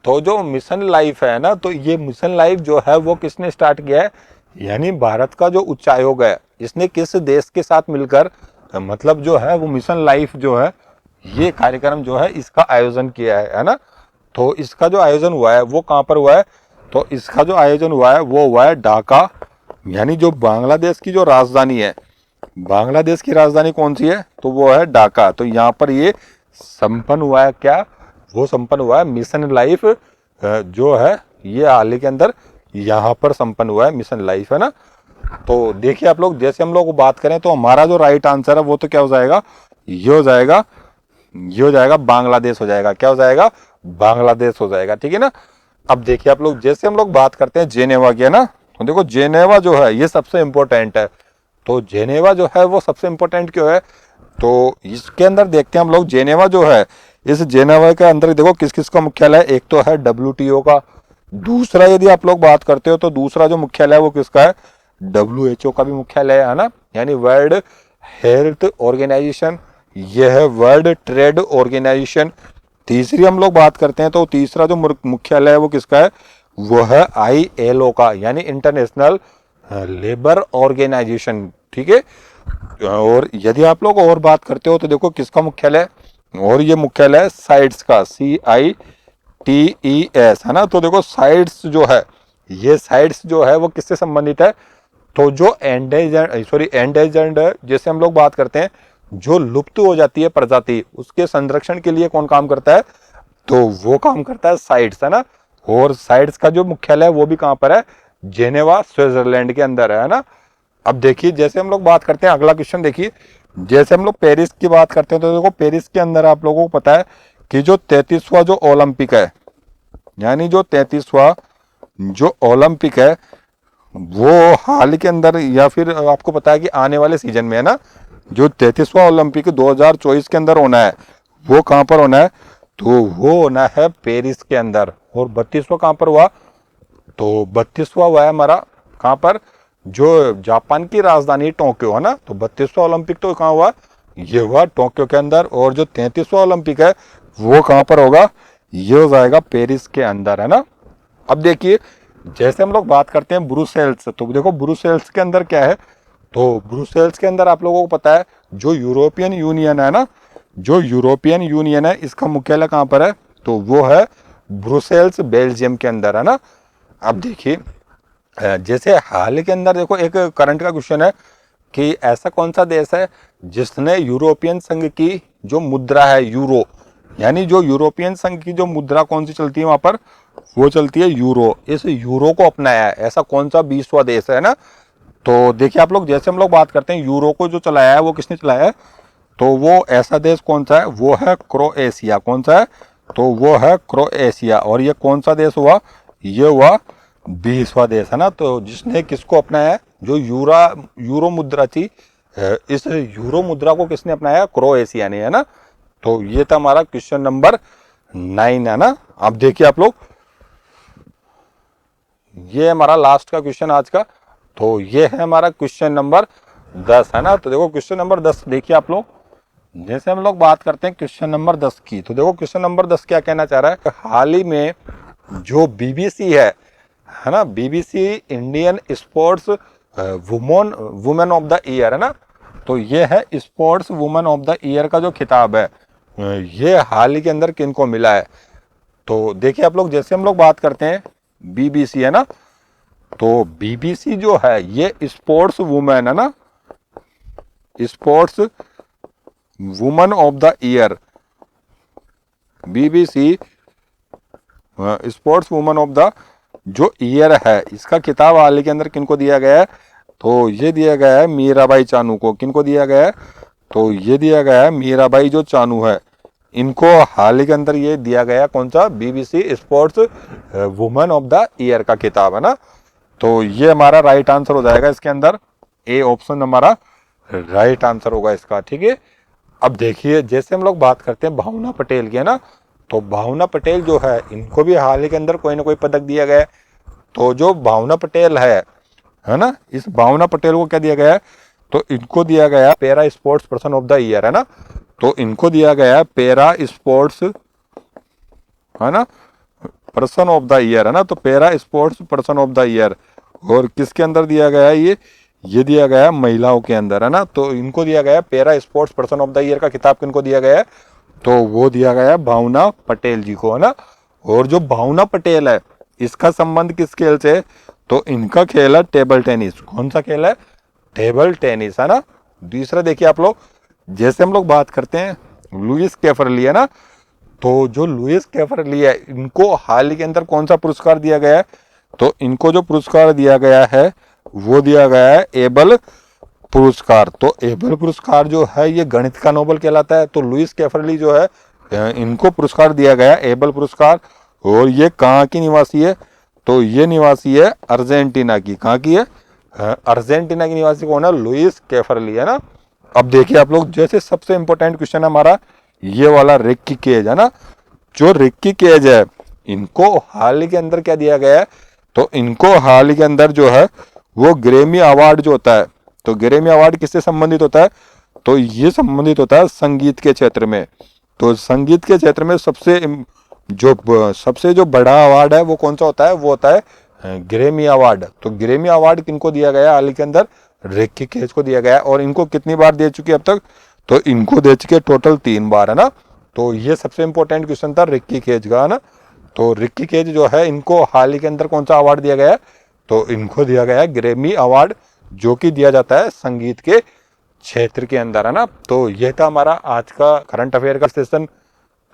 तो जो मिशन लाइफ है ना, तो ये मिशन लाइफ जो है वो किसने स्टार्ट किया है, यानी भारत का जो उच्च आयोग है, इसने किस देश के साथ मिलकर मतलब जो है वो मिशन लाइफ जो है ये कार्यक्रम जो है इसका आयोजन किया है ना। तो इसका जो आयोजन हुआ है वो कहाँ पर हुआ है, तो इसका जो आयोजन हुआ है वो हुआ है ढाका, यानी जो बांग्लादेश की जो राजधानी है, बांग्लादेश की राजधानी कौन सी है, तो वो है ढाका। तो यहाँ पर ये संपन्न हुआ है क्या, वो संपन्न हुआ है मिशन लाइफ जो है ये हाल ही के अंदर यहाँ पर संपन्न हुआ है मिशन लाइफ है ना। तो देखिए आप लोग, जैसे हम लोग बात करें तो हमारा जो राइट आंसर है वो तो क्या हो जाएगा, ये हो जाएगा, ये हो जाएगा बांग्लादेश हो जाएगा, क्या हो जाएगा, बांग्लादेश हो जाएगा, ठीक है ना। अब देखिए आप लोग, जैसे हम लोग बात करते हैं जेनेवा की है ना, तो देखो जेनेवा जो है ये सबसे इंपॉर्टेंट है। तो जेनेवा जो है वो सबसे इंपॉर्टेंट क्यों है, तो इसके अंदर देखते हैं हम लोग जेनेवा जो है, इस जेनेवा के अंदर देखो किस किस का मुख्यालय है, एक तो है WTO का, दूसरा यदि आप लोग बात करते हो तो दूसरा जो मुख्यालय है वो किसका है, WHO का भी मुख्यालय है ना, यानी वर्ल्ड हेल्थ ऑर्गेनाइजेशन, यह है वर्ल्ड ट्रेड ऑर्गेनाइजेशन। तीसरी हम लोग बात करते हैं तो तीसरा जो मुख्यालय है वो किसका है, वो है ILO का, यानी इंटरनेशनल लेबर ऑर्गेनाइजेशन, ठीक है। और यदि आप लोग और बात करते हो तो देखो किसका मुख्यालय, और ये मुख्यालय है साइट्स का, CITES है ना। तो देखो साइट्स जो है, ये साइट्स जो है वो किससे संबंधित है, तो जो एंडेजर्ड जैसे हम लोग बात करते हैं जो लुप्त हो जाती है प्रजाति, उसके संरक्षण के लिए कौन काम करता है, तो वो काम करता है साइट्स है ना। और साइट्स का जो मुख्यालय है वो भी कहाँ पर है, जेनेवा स्विट्जरलैंड के अंदर है ना। अब देखिए, जैसे हम लोग बात करते हैं अगला क्वेश्चन देखिए, जैसे हम लोग पेरिस की बात करते हैं तो देखो पेरिस के अंदर आप लोगों को पता है कि जो 33वां जो ओलंपिक है, यानी जो 33वां जो ओलंपिक है वो हाल के अंदर, या फिर आपको पता है कि आने वाले सीजन में है ना, जो 33वां ओलंपिक 2024 के अंदर होना है वो कहाँ पर होना है, तो वो होना है पेरिस के अंदर। और 32वां कहाँ पर हुआ, तो 32वां हुआ है हमारा कहाँ पर, जो जापान की राजधानी टोक्यो है ना। तो 32वां ओलंपिक तो कहाँ हुआ, ये हुआ टोक्यो के अंदर। और जो 33वां ओलंपिक है वो कहाँ पर होगा, ये हो जाएगा पेरिस के अंदर है ना। अब देखिए, जैसे हम लोग बात करते हैं ब्रुसेल्स, तो देखो ब्रुसेल्स के अंदर क्या है, तो ब्रुसेल्स के अंदर आप लोगों को पता है जो यूरोपियन यूनियन है ना, जो यूरोपियन यूनियन है इसका मुख्यालय कहाँ पर है, तो वो है ब्रुसेल्स बेल्जियम के अंदर है ना। अब देखिए, जैसे हाल के अंदर देखो एक करंट का क्वेश्चन है कि ऐसा कौन सा देश है जिसने यूरोपियन संघ की जो मुद्रा है यूरो, यानी जो यूरोपियन संघ की जो मुद्रा कौन सी चलती है वहां पर, वो चलती है यूरो, इस यूरो को अपनाया है, ऐसा कौन सा 20वां देश है ना। तो देखिए आप लोग, जैसे हम लोग बात करते हैं यूरो को जो चलाया है वो किसने चलाया है, तो वो ऐसा देश कौन सा है, वो है क्रोएशिया। कौन सा है, तो वो है क्रोएशिया। और ये कौन सा देश हुआ, ये हुआ 20वां देश है ना। तो जिसने किसको अपनाया है, जो यूरो मुद्रा थी, इस यूरो मुद्रा को किसने अपनाया, क्रोएशिया ने है ना। तो ये था हमारा क्वेश्चन नंबर 9 है ना। अब देखिए आप लोग, ये हमारा लास्ट का क्वेश्चन आज का, तो ये है हमारा क्वेश्चन नंबर 10 है ना। तो देखो क्वेश्चन नंबर 10 देखिए आप लोग, जैसे हम लोग बात करते हैं क्वेश्चन नंबर 10 की, तो देखो क्वेश्चन नंबर 10 क्या कहना चाह रहा है, हाल ही में जो BBC है ना, BBC Indian sports women of the year है ना। तो ये है sports women of the year का जो खिताब है, ये हाल ही के अंदर किनको मिला है। तो देखिए आप लोग, जैसे हम लोग बात करते हैं BBC है ना, तो BBC जो है ये स्पोर्ट्स वुमेन है ना, sports women of the year, BBC sports women of the जो ईयर है इसका खिताब हाल ही के अंदर किनको दिया गया है, तो ये दिया गया है मीराबाई चानू को। किनको दिया गया है, तो ये दिया गया है मीराबाई जो चानू है, इनको हाल ही के अंदर ये दिया गया कौन सा, BBC sports women of the year का खिताब है ना। तो ये हमारा राइट आंसर हो जाएगा इसके अंदर, ए ऑप्शन हमारा राइट आंसर होगा इसका। ठीक है, अब देखिए जैसे हम लोग बात करते हैं भावना पटेल की है ना, तो भावना पटेल जो है इनको भी हाल ही के अंदर कोई ना कोई पदक दिया गया है। तो जो भावना पटेल है ना, इस भावना पटेल को क्या दिया गया है, तो इनको दिया गया para sports person of the year है ना। तो इनको दिया गया पैरा स्पोर्ट्स है ना पर्सन ऑफ द ईयर है ना, तो para sports person of the year. और किसके अंदर दिया गया है ये दिया गया है महिलाओं के अंदर है ना। तो इनको दिया गया para sports person of the year का खिताब किनको दिया गया है, तो वो दिया गया है भावना पटेल जी को है ना। और जो भावना पटेल है इसका संबंध किस खेल से, तो इनका खेल है टेबल टेनिस। कौन सा खेल है, टेबल टेनिस है ना। दूसरा देखिए आप लोग, जैसे हम लोग बात करते हैं लुइस कैफरली है ना, तो जो लुइस कैफरली है इनको हाल ही के अंदर कौन सा पुरस्कार दिया गया है, तो इनको जो पुरस्कार दिया गया है वो दिया गया है एबल पुरस्कार। तो एबल पुरस्कार जो है ये गणित का नोबेल कहलाता है। तो लुइस कैफरली जो है इनको पुरस्कार दिया गया है एबल पुरस्कार। और ये कहाँ की निवासी है, तो ये निवासी है अर्जेंटीना की। कहाँ की है, अर्जेंटीना की निवासी कौन है, लुइस कैफरली है ना। अब देखिए आप लोग, जैसे सबसे इंपॉर्टेंट क्वेश्चन है हमारा ये वाला रिक्की केज है ना। जो रिक्की केज है इनको हाल ही के अंदर क्या दिया गया है, तो इनको हाल ही के अंदर जो है वो ग्रेमी अवार्ड जो होता है, तो ग्रेमी अवार्ड किससे संबंधित होता है, तो ये संबंधित होता है संगीत के क्षेत्र में। तो संगीत के क्षेत्र में सबसे जो बड़ा अवार्ड है वो कौन सा होता है, वो होता है ग्रेमी अवार्ड। तो ग्रेमी अवार्ड किनको दिया गया हाल ही के अंदर, रिक्की केज को दिया गया। और इनको कितनी बार दे चुके अब तक, तो इनको दे चुके टोटल 3 बार है ना। तो ये सबसे इंपॉर्टेंट क्वेश्चन था रिक्की केज का है ना। तो रिक्की केज जो है इनको हाल ही के अंदर कौन सा अवार्ड दिया गया है, तो इनको दिया गया है ग्रेमी अवार्ड, जो कि दिया जाता है संगीत के क्षेत्र के अंदर है ना। तो यह था हमारा आज का करंट अफेयर का सेशन।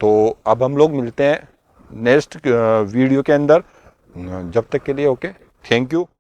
तो अब हम लोग मिलते हैं नेक्स्ट वीडियो के अंदर, जब तक के लिए ओके, थैंक यू।